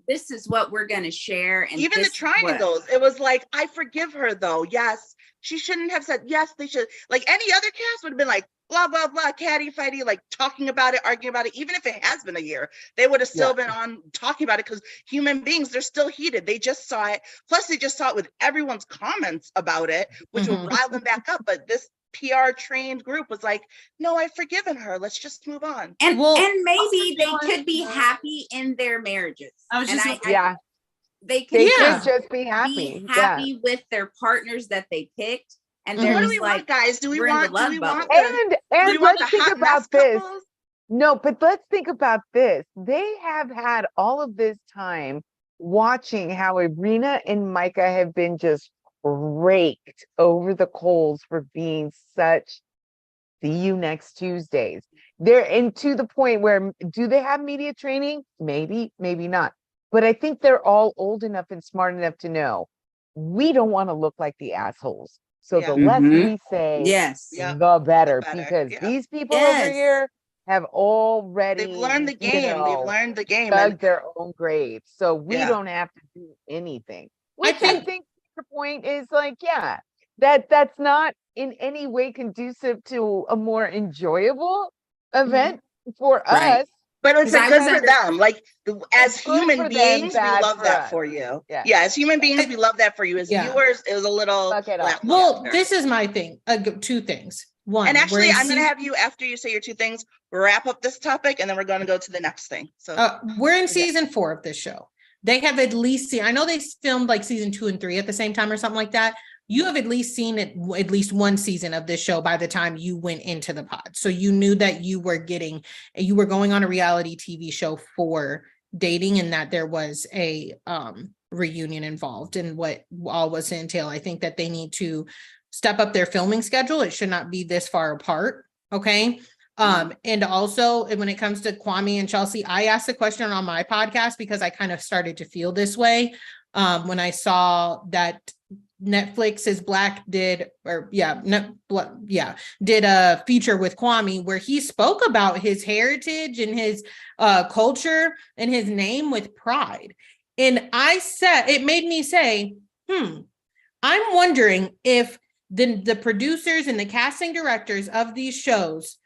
this is what we're going to share. And even the triangles, it was like, I forgive her though. Yes, she shouldn't have said yes. They should, like any other cast would have been like blah blah blah, catty fighty, like talking about it, arguing about it. Even if it has been a year, they would have still been on talking about it, because human beings, they're still heated. They just saw it. Plus, they just saw it with everyone's comments about it, which will rile them back up. But this PR trained group was like, no, I've forgiven her. Let's just move on. And maybe they could be happy in their marriages. They could just be happy. With their partners that they picked. And what do we want, guys? Do we want and let's think about this. No, but let's think about this. They have had all of this time watching how Irina and Micah have been just raked over the coals for being such see you next Tuesdays. They're to the point where, do they have media training? Maybe, maybe not. But I think they're all old enough and smart enough to know we don't want to look like the assholes. So the less we say, the better, because these people over here have already they've learned the game. They've learned the game. Dug their own grave. So we don't have to do anything. Which I think the point is like, that's not in any way conducive to a more enjoyable event for us. But it's 'Cause like I good was for under- them. Like as It's good human for them, beings, we bad love for that us. for you. Yeah. Yeah, as human beings, we love that for you. As Yeah. viewers, it was a little Suck it up. Well, lackluster. this is my thing. Two things. One, And actually, we're in I'm going to sea- have you, after you say your 2 things, wrap up this topic, and then we're going to go to the next thing. So we're in season 4 of this show. They have at least seen, I know they filmed like season 2 and 3 at the same time or something like that. You have at least seen it, at least one season of this show by the time you went into the pod. So you knew that you were going on a reality TV show for dating, and that there was a reunion involved and what all was to entail. I think that they need to step up their filming schedule. It should not be this far apart. Okay. And also when it comes to Kwame and Chelsea, I asked the question on my podcast because I kind of started to feel this way when I saw that Netflix's Black did a feature with Kwame where he spoke about his heritage and his culture and his name with pride. And it made me say, I'm wondering if the producers and the casting directors of these shows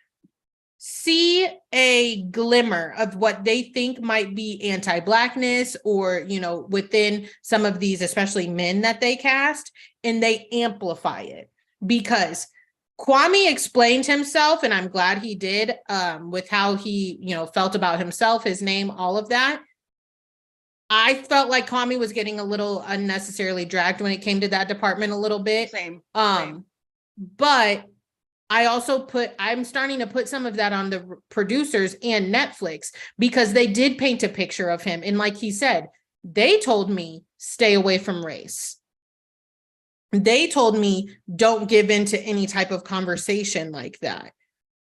see a glimmer of what they think might be anti-Blackness or, within some of these, especially men that they cast, and they amplify it. Because Kwame explained himself, and I'm glad he did, with how he, felt about himself, his name, all of that. I felt like Kwame was getting a little unnecessarily dragged when it came to that department a little bit. Same. But I'm starting to put some of that on the producers and Netflix because they did paint a picture of him. And like he said, they told me, stay away from race. They told me, don't give into any type of conversation like that.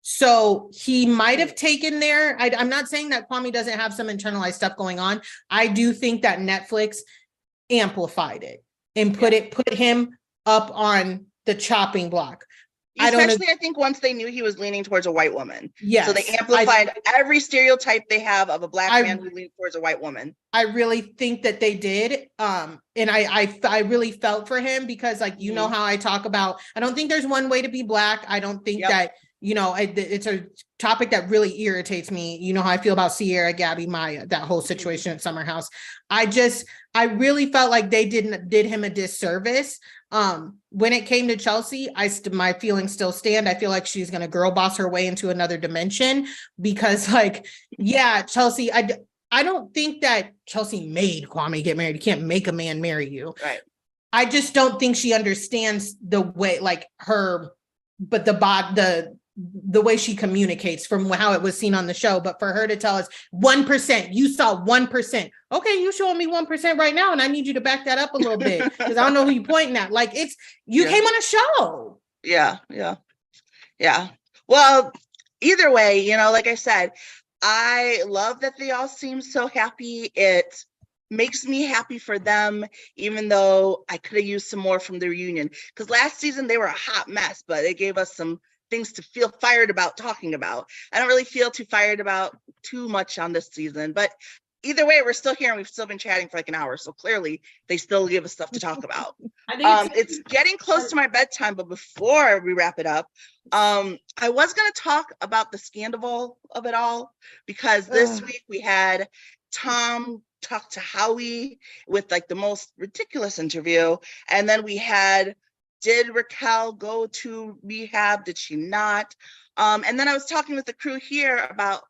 So he might have taken there. I'm not saying that Kwame doesn't have some internalized stuff going on. I do think that Netflix amplified it and put him up on the chopping block. Especially, I think once they knew he was leaning towards a white woman. Yes. So they amplified every stereotype they have of a Black man who leans towards a white woman. I really think that they did. And I really felt for him because, like, know how I talk about, I don't think there's one way to be Black. I don't think that, it's a topic that really irritates me. You know how I feel about Sierra, Gabby, Maya, that whole situation at Summer House. I really felt like they did him a disservice. When it came to Chelsea, my feelings still stand. I feel like she's going to girl boss her way into another dimension because, like, Chelsea, I don't think that Chelsea made Kwame get married. You can't make a man marry you. Right. I just don't think she understands the way, like, the way she communicates from how it was seen on the show. But for her to tell us 1%, you saw 1%. Okay, you showing me 1% right now, and I need you to back that up a little bit because I don't know who you're pointing at. Like, you came on a show. Yeah. Well, either way, like I said, I love that they all seem so happy. It makes me happy for them, even though I could have used some more from the reunion. Because last season they were a hot mess, but it gave us some things to feel fired about talking about. I don't really feel too fired about too much on this season, but either way, we're still here and we've still been chatting for like an hour. So clearly they still give us stuff to talk about. It's getting close to my bedtime, but before we wrap it up, I was going to talk about the scandal of it all, because this week we had Tom talk to Howie with like the most ridiculous interview. And then we had, did Raquel go to rehab? Did she not? And then I was talking with the crew here about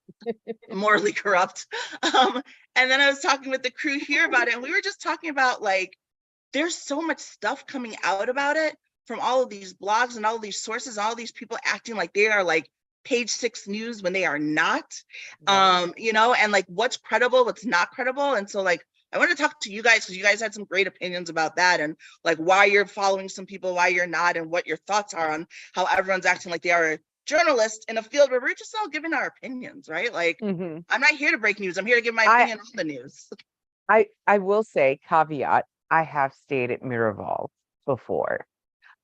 morally corrupt. And then I was talking with the crew here about it. And we were just talking about, like, there's so much stuff coming out about it from all of these blogs and all of these sources, all these people acting like they are like page 6 news when they are not, and like what's credible, what's not credible. And so, like, I want to talk to you guys because you guys had some great opinions about that and like why you're following some people, why you're not, and what your thoughts are on how everyone's acting like they are a journalist in a field where we're just all giving our opinions, right? Like, I'm not here to break news. I'm here to give my opinion on the news. I will say, caveat, I have stayed at Miraval before.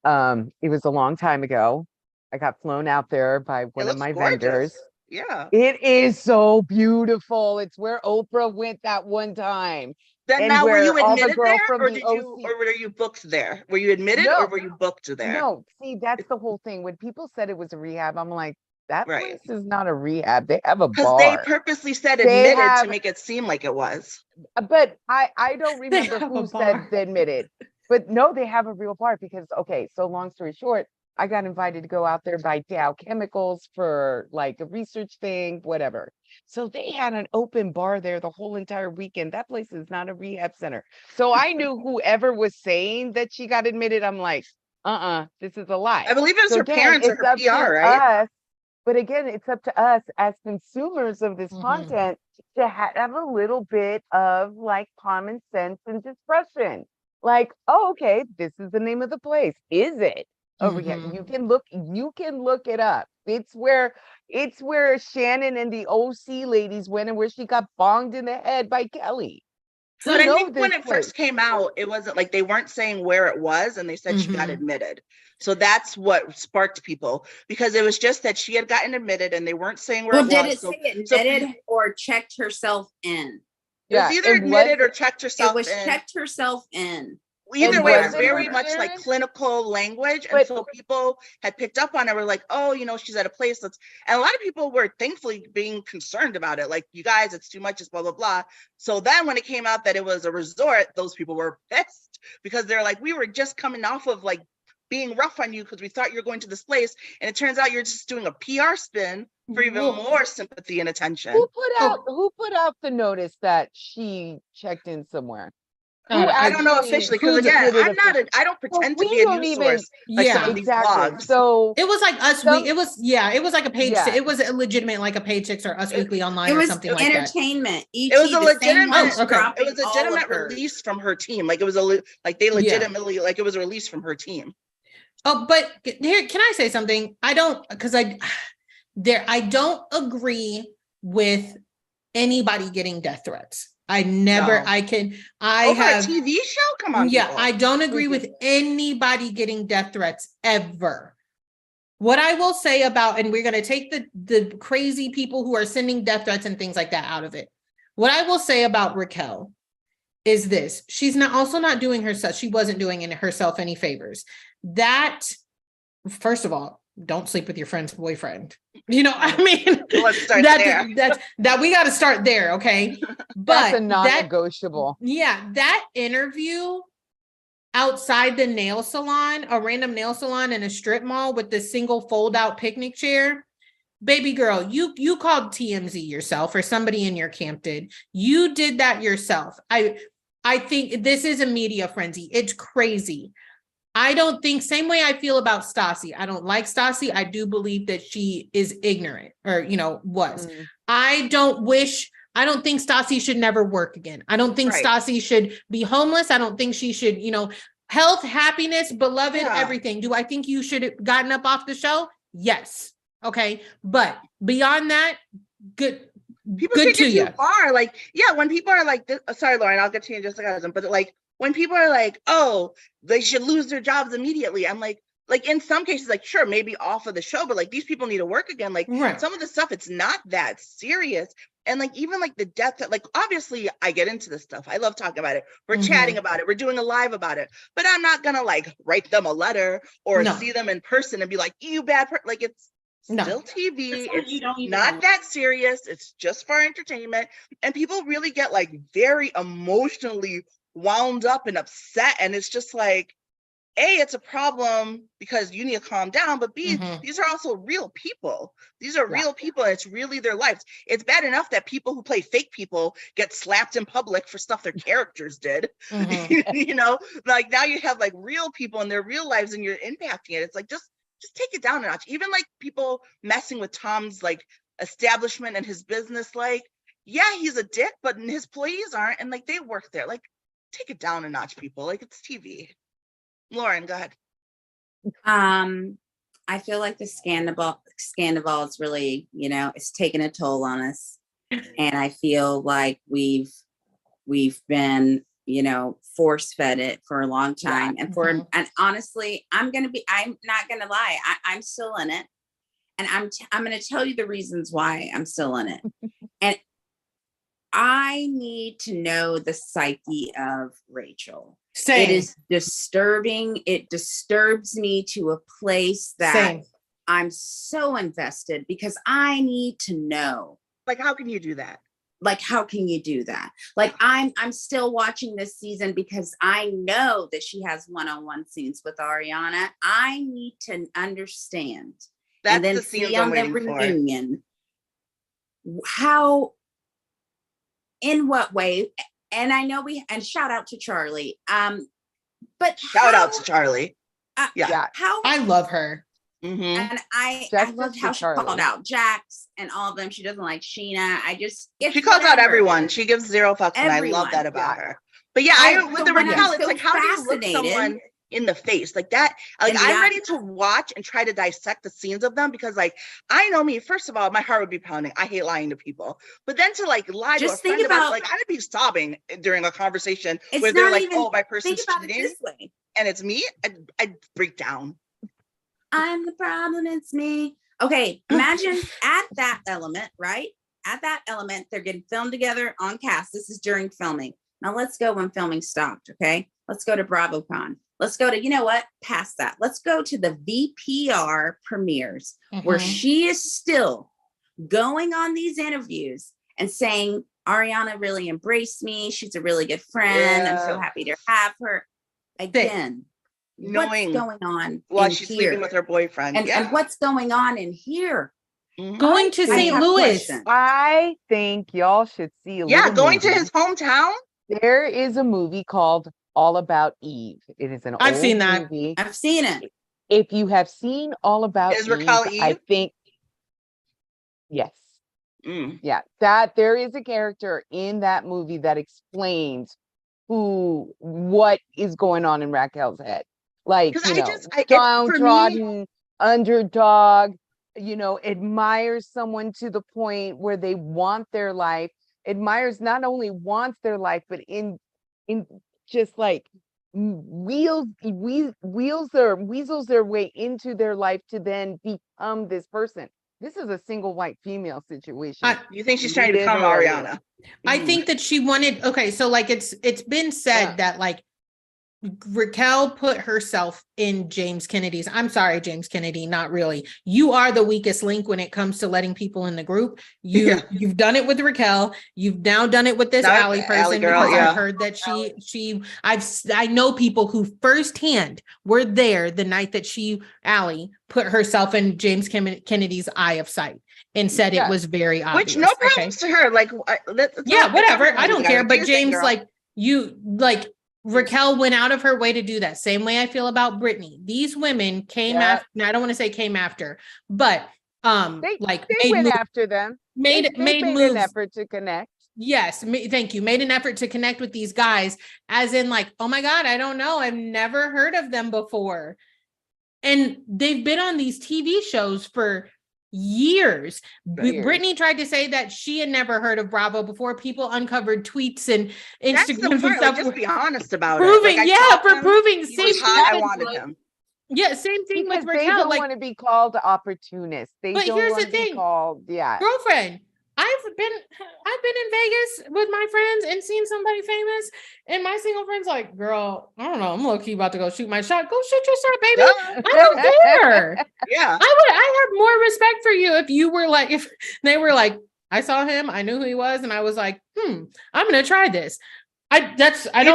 It was a long time ago. I got flown out there by one of my vendors. Yeah. It is so beautiful. It's where Oprah went that one time. Then and now, were you all the admitted girls there, from or the were you booked there? Were you admitted, or were you booked there? No, see, that's the whole thing. When people said it was a rehab, I'm like, That Right. place is not a rehab. They have a Because they bar. purposely said They admitted have, to make it seem like it was. but I don't They remember have a who bar. said admitted. But no, they have a real bar because, okay, so long story short, I got invited to go out there by Dow Chemicals for like a research thing, whatever. So they had an open bar there the whole entire weekend. That place is not a rehab center. So I knew whoever was saying that she got admitted, I'm like, this is a lie. I believe it was So her again, parents or it's her up PR, to right? us. But again, it's up to us as consumers of this Mhm. content to have a little bit of like common sense and discretion. Like, oh, okay, this is the name of the place. Is it? Oh, yeah, Mhm. you can look it up. It's where Shannon and the OC ladies went and where she got bonged in the head by Kelly. So But I know think when this it first came out, it wasn't like they weren't saying where it was, and they said she got Mhm. admitted. So that's what sparked people, because it was just that she had gotten admitted and they weren't saying where well, it did was. it So, say so admitted or checked herself in? it was Yeah, either it was admitted or checked It herself was in. checked herself in. Either and way, it was was it very her much like parents? clinical language. And But so people had picked up on it. Were like, oh, she's at a place that's, and a lot of people were thankfully being concerned about it. Like, you guys, it's too much, it's blah, blah, blah. So then when it came out that it was a resort, those people were pissed because they're like, we were just coming off of like being rough on you because we thought you were going to this place. And it turns out you're just doing a PR spin for even Well, more sympathy and attention. who put oh, out the notice that she checked in somewhere? I don't know actually officially, because who the- again, did it I'm not officially? I don't Well, pretend to we be a don't news even source like some yeah. of these exactly. blogs. So It was like Us some, Week. It was like a page. yeah, It was a legitimate like a Page Six or Us It- Weekly Online It or was something like that. entertainment. It was ET, a the same one legitimate, is okay. it was dropping a all of legitimate hers. release from her team. Like it was like they Yeah. legitimately, like it was a release from her team. Oh, but here, can I say something? I don't, because I don't agree with anybody getting death threats. I never, No. I Over have, a TV show? Come on, yeah, people. I don't agree with anybody getting death threats ever. What I will say about, and we're going to take the crazy people who are sending death threats and things like that out of it. What I will say about Raquel is this: she's also not doing herself. She wasn't doing herself any favors. That, first of all, don't sleep with your friend's boyfriend. I mean, Let's start there. that we got to start there, okay? that's a But non-negotiable. that interview outside the nail salon, a random nail salon in a strip mall with the single fold-out picnic chair. Baby girl, you called TMZ yourself, or somebody in your camp did. You did that yourself. I think this is a media frenzy. It's crazy. I don't think, same way I feel about Stassi. I don't like Stassi. I do believe that she is ignorant, or was. I don't think Stassi should never work again. I don't think Right. Stassi should be homeless. I don't think she should, health, happiness, beloved, everything. Do I think you should have gotten up off the show? Yes. Okay. But beyond that, good. People good take to it you. too far. Like, yeah, when people are like, sorry, Lauren, I'll get to you in just a second. But like, when people are like, oh, they should lose their jobs immediately, I'm like in some cases, like, sure, maybe off of the show, but like these people need to work again. Like some of the stuff, it's not that serious. And like, even like the death that, like, obviously I get into this stuff. I love talking about it. We're chatting about it. We're doing a live about it, but I'm not going to like write them a letter or see them in person and be like, you bad person. Like, it's still TV. It's not that serious. It's just for entertainment. And people really get like very emotionally wound up and upset. And it's just like, A, it's a problem because you need to calm down, but B, these are also real people. These are real people, and it's really their lives. It's bad enough that people who play fake people get slapped in public for stuff their characters did. Like now you have like real people in their real lives and you're impacting it. It's like, just take it down a notch. Even like people messing with Tom's like establishment and his business, like, yeah, he's a dick, but his employees aren't, and like they work there. Like, take it down a notch, people. Like, it's TV. Lauren, go ahead. I feel like the Scandival is really, it's taken a toll on us. And I feel like we've been, force fed it for a long time. And and honestly, I'm not gonna lie. I'm still in it. And I'm going to tell you the reasons why I'm still in it. And I need to know the psyche of Rachel. Same. It is disturbing. It disturbs me to a place that I'm so invested because I need to know. Like, how can you do that? Like, how can you do that? Like, I'm still watching this season because I know that she has one-on-one scenes with Ariana. I need to understand. That's and then the scenes see I'm on the waiting for. reunion how, in what way, and I know and shout out to Charlie. But shout out to Charlie. Yeah. How I love her. Mm-hmm. and I Justice loved to how she Charlie. called out Jax and all of them. She doesn't like Sheena. She calls out everyone. She gives zero fucks, and I love Everyone. that about Yeah. her. But yeah, I- with so the when I'm Raquel, it's so like, how do you look fascinated- someone in the face like that? Like, In the I'm eye. ready to watch and try to dissect the scenes of them, because like, I know me, first of all, my heart would be pounding. I hate lying to people. But then to like lie to a Just think friend about, about- like, I would be sobbing during a conversation It's where they're not like, even- oh, my think person's about it cheating this way. and it's me. I'd break down. I'm the problem, it's me. Okay, imagine at that element, right? At that element, they're getting filmed together on cast. This is during filming. Now let's go when filming stopped, okay? Let's go to BravoCon. Let's go to, you know what? Past that. Let's go to the VPR premieres where Mhm. she is still going on these interviews and saying, Ariana really embraced me. She's a really good friend. I'm so Yeah. happy to have her. Again, Knowing what's going on while in she's here? sleeping with her boyfriend. And what's going on in here? Mhm. Going to I St. have Louis. questions. I think y'all should see a Yeah, little going to movie. his hometown. There is a movie called All About Eve. It is an I've old seen that. movie. I've seen it. If you have seen All About Is Eve, Raquel I Eve? think yes. Mm. Yeah, that there is a character in that movie that explains what is going on in Raquel's head. Like, 'Cause you I know, just- I- it- for me- downtrodden, underdog, you know, admires someone to the point where they want their life, admires not only wants their life, but in just like weasels their way into their life to then become this person. This is a single white female situation. You think she's trying to become Literally. Ariana? I think that she wanted, okay, so like it's been said Yeah. that like Raquel put herself in James Kennedy's. I'm sorry, James Kennedy, not really. You are the weakest link when it comes to letting people in the group. You've done it with Raquel. You've now done it with this Now, Allie Allie person, girl, because yeah. I've heard that I know people who firsthand were there the night that Allie put herself in James Kennedy's eye of sight and said Yeah. it was very obvious. Which no problems to her. Like, Yeah, whatever. I don't care. But James, James, Raquel went out of her way to do that. Same way I feel about Brittany. These women came Yeah. after. Now, I don't want to say came after, but They made went moves, after them. made They made made moves. an effort to connect. Yes, thank you. Made an effort to connect with these guys, as in like, oh my God, I don't know. I've never heard of them before. And they've been on these TV shows for years. Years. Brittany tried to say that she had never heard of Bravo before. People uncovered tweets and That's the Instagrams and part. stuff. Like, just be honest about proving, it. Like, I told him proving. he Same was hot, I thing. wanted him. Yeah, same thing Because with they Raquel. don't Like, want to be called opportunists. They But don't here's want the to be thing. called, yeah. girlfriend, I've been in Vegas with my friends and seen somebody famous, and my single friend's like, girl, I don't know, I'm low-key about to go shoot my shot. Go shoot your shot, baby. Duh. I don't care. Yeah. I have more respect for you if you were like, if they were like, I saw him, I knew who he was, and I was like, I'm gonna try this. I don't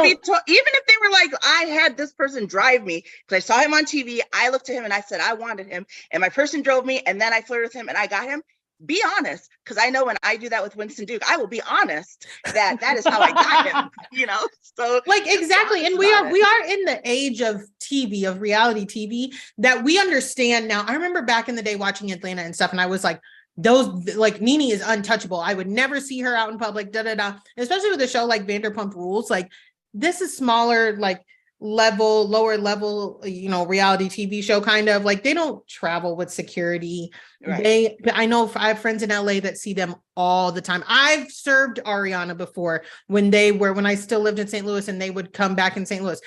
Even if they were like, I had this person drive me because I saw him on TV, I looked at him and I said I wanted him, and my person drove me, and then I flirted with him and I got him. Be honest, because I know when I do that with Winston Duke, I will be honest that is how I got him. You know, so like just be exactly. honest And we about it. are in the age of TV, of reality TV, that we understand now. I remember back in the day watching Atlanta and stuff, and I was like, those, like, Nene is untouchable. I would never see her out in public, especially with a show like Vanderpump Rules. Like, this is smaller, like lower level, you know, reality TV show kind of. Like, they don't travel with security. Right. I know I have friends in LA that see them all the time. I've served Ariana before when I still lived in St. Louis, and they would come back in St. Louis.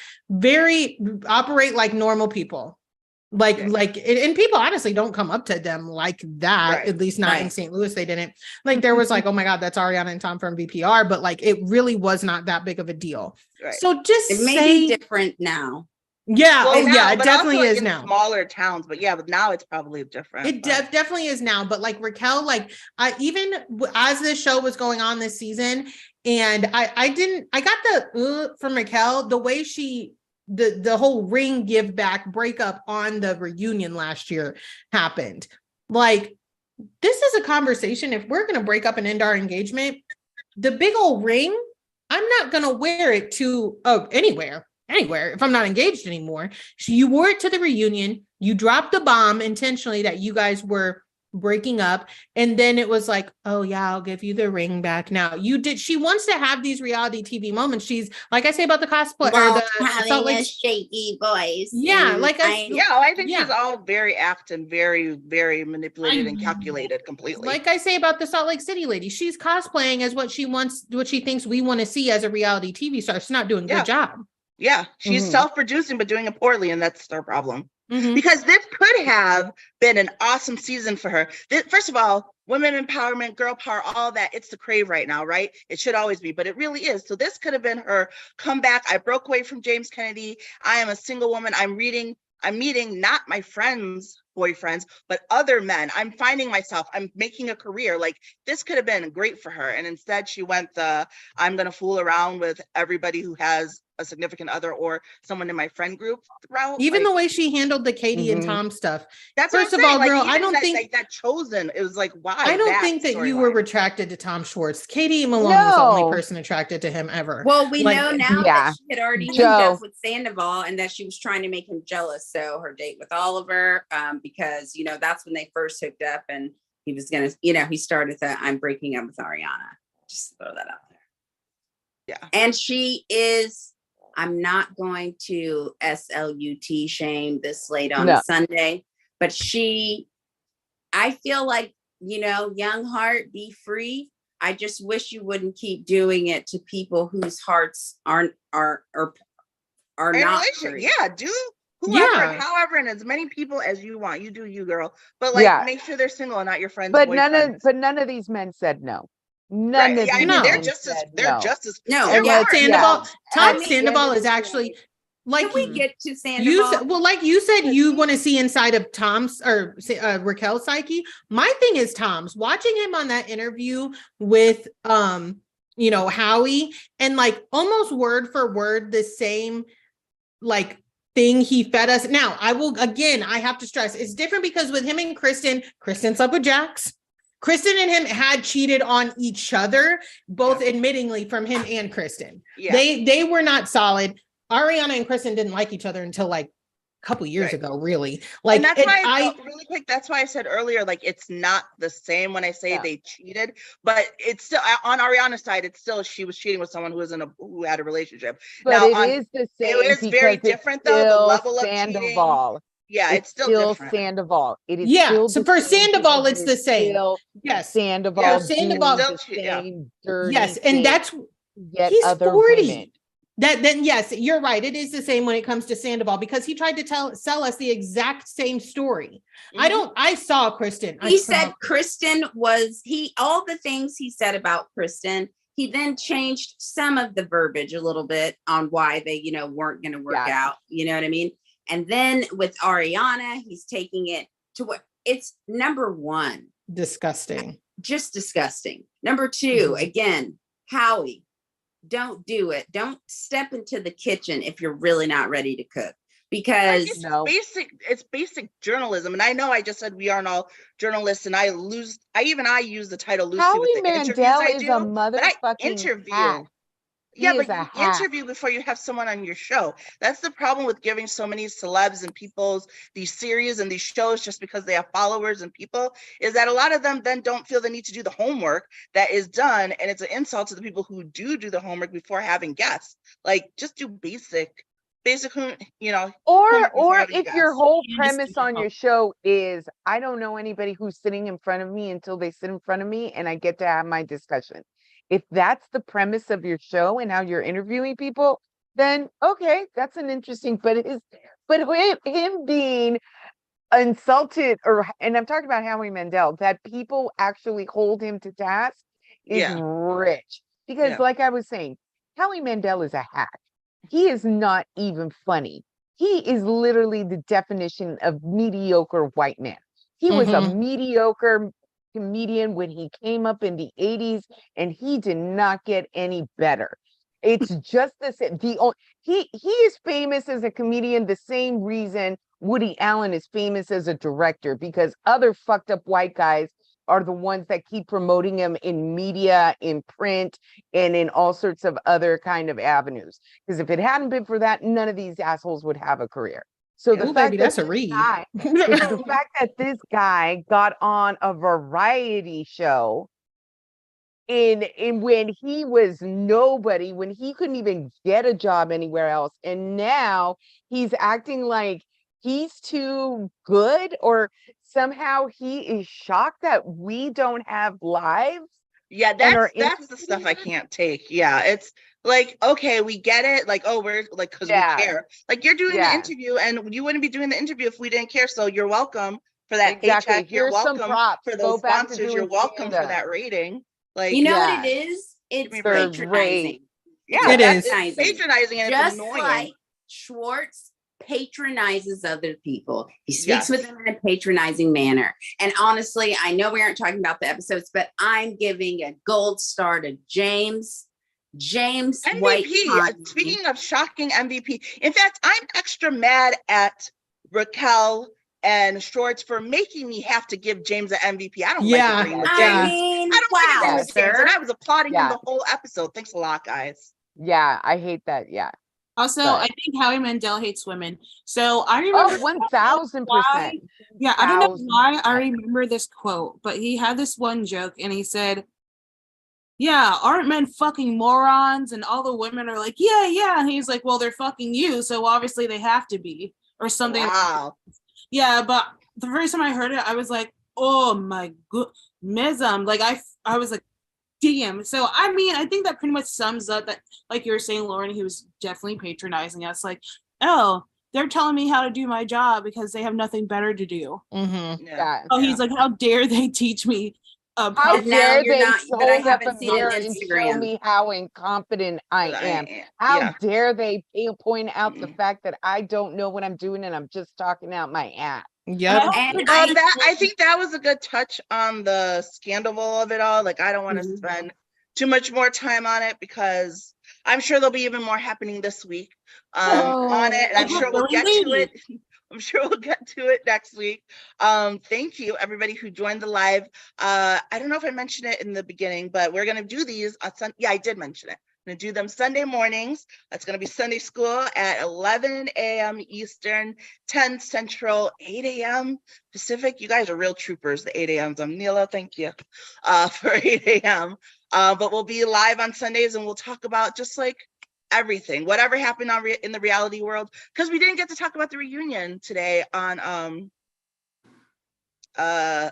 Operate like normal people. And people honestly don't come up to them like that, Right. at least not in St. Louis. They didn't. Like, there was like, oh my God, that's Ariana and Tom from VPR, but like, it really was not that big of a deal. Right. So just It may be different now. Yeah, Well, yeah, it but definitely also, like, is in now. smaller towns, but yeah, but now it's probably different. It but- definitely is now, but like Raquel, like I even as this show was going on this season, and I got the from Raquel, the way she the whole ring give back breakup on the reunion last year happened. Like, this is a conversation. If we're gonna break up and end our engagement, the big old ring, I'm not gonna wear it to anywhere if I'm not engaged anymore. So you wore it to the reunion, you dropped the bomb intentionally that you guys were breaking up, and then it was like, oh yeah, I'll give you the ring back now. She wants to have these reality TV moments. She's like, I say about the cosplay or the Salt Lake shaky voice. Yeah, like I think she's all very apt and very, very manipulated and calculated completely. Like I say about the Salt Lake City lady, she's cosplaying as what she wants, what she thinks we want to see as a reality TV star. She's not doing a good job. Yeah, she's self-producing, but doing it poorly, and that's her problem. Mhm. Because this could have been an awesome season for her. First of all, women empowerment, girl power, all that, it's the crave right now, right? It should always be, but it really is. So this could have been her comeback. I broke away from James Kennedy. I am a single woman. I'm meeting not my friends' boyfriends, but other men. I'm finding myself. I'm making a career. Like, this could have been great for her. And instead she went I'm going to fool around with everybody who has a significant other or someone in my friend group route. Even the way she handled the Katie and Tom stuff. That's First what of I'm all, saying. girl, Like, I don't think like that chosen. It was like, why? I don't think that you were retracted to Tom Schwartz. Katie Malone was the only person attracted to him ever. Well, we know now that she had already hooked up with Sandoval and that she was trying to make him jealous. So her date with Oliver, because, you know, that's when they first hooked up, and he was going to, you know, he started that I'm breaking up with Ariana. Just throw that out there. Yeah. And she is, I'm not going to SLUT shame this late on a Sunday, but I feel like, you know, young heart, be free. I just wish you wouldn't keep doing it to people whose hearts are not free. Yeah, do whoever and however and as many people as you want. You do you, girl. But make sure they're single and not your friends. But none of these men said no. None of these men they're just as Sandoval. Tom Sandoval is actually like, can we get to Sandoval? Like you said, you want to see inside of Tom's or Raquel's psyche. My thing is Tom's. Watching him on that interview with you know, Howie, and like almost word for word the same like thing he fed us. Now, I have to stress, it's different because with him and Kristen slept with Jax. Kristen and him had cheated on each other, both admittingly from him and Kristen. Yeah. They were not solid. Ariana and Kristen didn't like each other until like a couple years ago, really. Like, and that's why really quick, that's why I said earlier, like, it's not the same when I say they cheated, but it's still on Ariana's side, it's still she was cheating with someone who had a relationship. But now, it is the same. It is very different though. The level of Sandoval. Cheating. Yeah, it's still different. Sandoval. It is still so for Sandoval, it's the same. Yes, Sandoval. Yeah, Sandoval. Dirty yes, and that's he's 40. Then yes, you're right. It is the same when it comes to Sandoval because he tried to sell us the exact same story. I saw Kristen. He said Kristen was all the things he said about Kristen. He then changed some of the verbiage a little bit on why they, you know, weren't going to work out. You know what I mean? And then with Ariana, he's taking it to what it's number one. Disgusting. Just disgusting. Number two, again, Howie, don't do it. Don't step into the kitchen if you're really not ready to cook. Because it's basic journalism. And I know I just said we aren't all journalists, and I use the title loosely Howie with the Mandel interviews is a motherfucking hack. Yeah, but you interview before you have someone on your show. That's the problem with giving so many celebs and these series and these shows just because they have followers and people, is that a lot of them then don't feel the need to do the homework that is done. And it's an insult to the people who do the homework before having guests. Like, just do basic, you know. Or if your whole premise on your show is, I don't know anybody who's sitting in front of me until they sit in front of me and I get to have my discussion. If that's the premise of your show and how you're interviewing people, then okay, that's an interesting. But him being insulted, and I'm talking about Howie Mandel, that people actually hold him to task is rich. Because like I was saying, Howie Mandel is a hack. He is not even funny. he is literally the definition of mediocre white man. He was a mediocre comedian when he came up in the 80s, and he did not get any better. It's just he is famous as a comedian the same reason Woody Allen is famous as a director, because other fucked up white guys are the ones that keep promoting him in media, in print, and in all sorts of other kind of avenues. Because if it hadn't been for that, none of these assholes would have a career. So the fact that the fact that this guy got on a variety show in when he was nobody, when he couldn't even get a job anywhere else, and now he's acting like he's too good, or somehow he is shocked that we don't have lives. Yeah, that's the stuff I can't take. Yeah, it's like, okay, we get it. Like, oh, we're like, because we care. Like, you're doing the interview, and you wouldn't be doing the interview if we didn't care. So you're welcome for that paycheck. You're welcome for those sponsors. You're welcome for that rating. Like, you know what it is? It's patronizing. Yeah, it is patronizing, and just it's annoying. Like Schwartz patronizes other people. He speaks with them in a patronizing manner. And honestly, I know we aren't talking about the episodes, but I'm giving a gold star to James MVP. White. Speaking of shocking MVP, in fact, I'm extra mad at Raquel and Schwartz for making me have to give James an MVP. I don't like it. I don't like it, James, and I was applauding him the whole episode. Thanks a lot, guys. Yeah, I hate that. Yeah. Also, I think Howie Mandel hates women. So I remember 1000%. Yeah, I don't know why I remember this quote, but he had this one joke, and he said, "Yeah, aren't men fucking morons?" And all the women are like, "Yeah." And he's like, "Well, they're fucking you, so obviously they have to be," or something. Wow. Yeah, but the first time I heard it, I was like, "Oh my god, mism!" Like I was like, "Damn!" So I mean, I think that pretty much sums up that, like you were saying, Lauren, he was definitely patronizing us. Like, oh, they're telling me how to do my job because they have nothing better to do. He's like, how dare they teach me? How dare they hold up a mirror and show me how incompetent I am? How dare they point out the fact that I don't know what I'm doing and I'm just talking out my ass? Yep. And I think that was a good touch on the scandal of it all. Like, I don't want to spend too much more time on it, because I'm sure there'll be even more happening this week on it, and I'm sure we'll get to it. I'm sure we'll get to it next week. Thank you, everybody who joined the live. I don't know if I mentioned it in the beginning, but we're going to do these on Sunday. Yeah, I did mention it. I'm going to do them Sunday mornings. That's going to be Sunday school at 11 a.m. Eastern, 10 Central, 8 a.m. Pacific. You guys are real troopers, the 8 a.m.s. I'm Neela. Thank you for 8 a.m. But we'll be live on Sundays, and we'll talk about just like everything, whatever happened in the reality world, because we didn't get to talk about the reunion today on the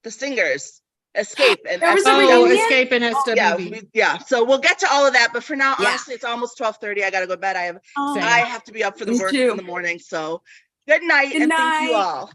Singers Escape and Escape and SWV. Yeah, so we'll get to all of that, but for now, honestly, it's almost 12:30. I gotta go to bed. I have to be up for the work in the morning. So good night, and thank you all.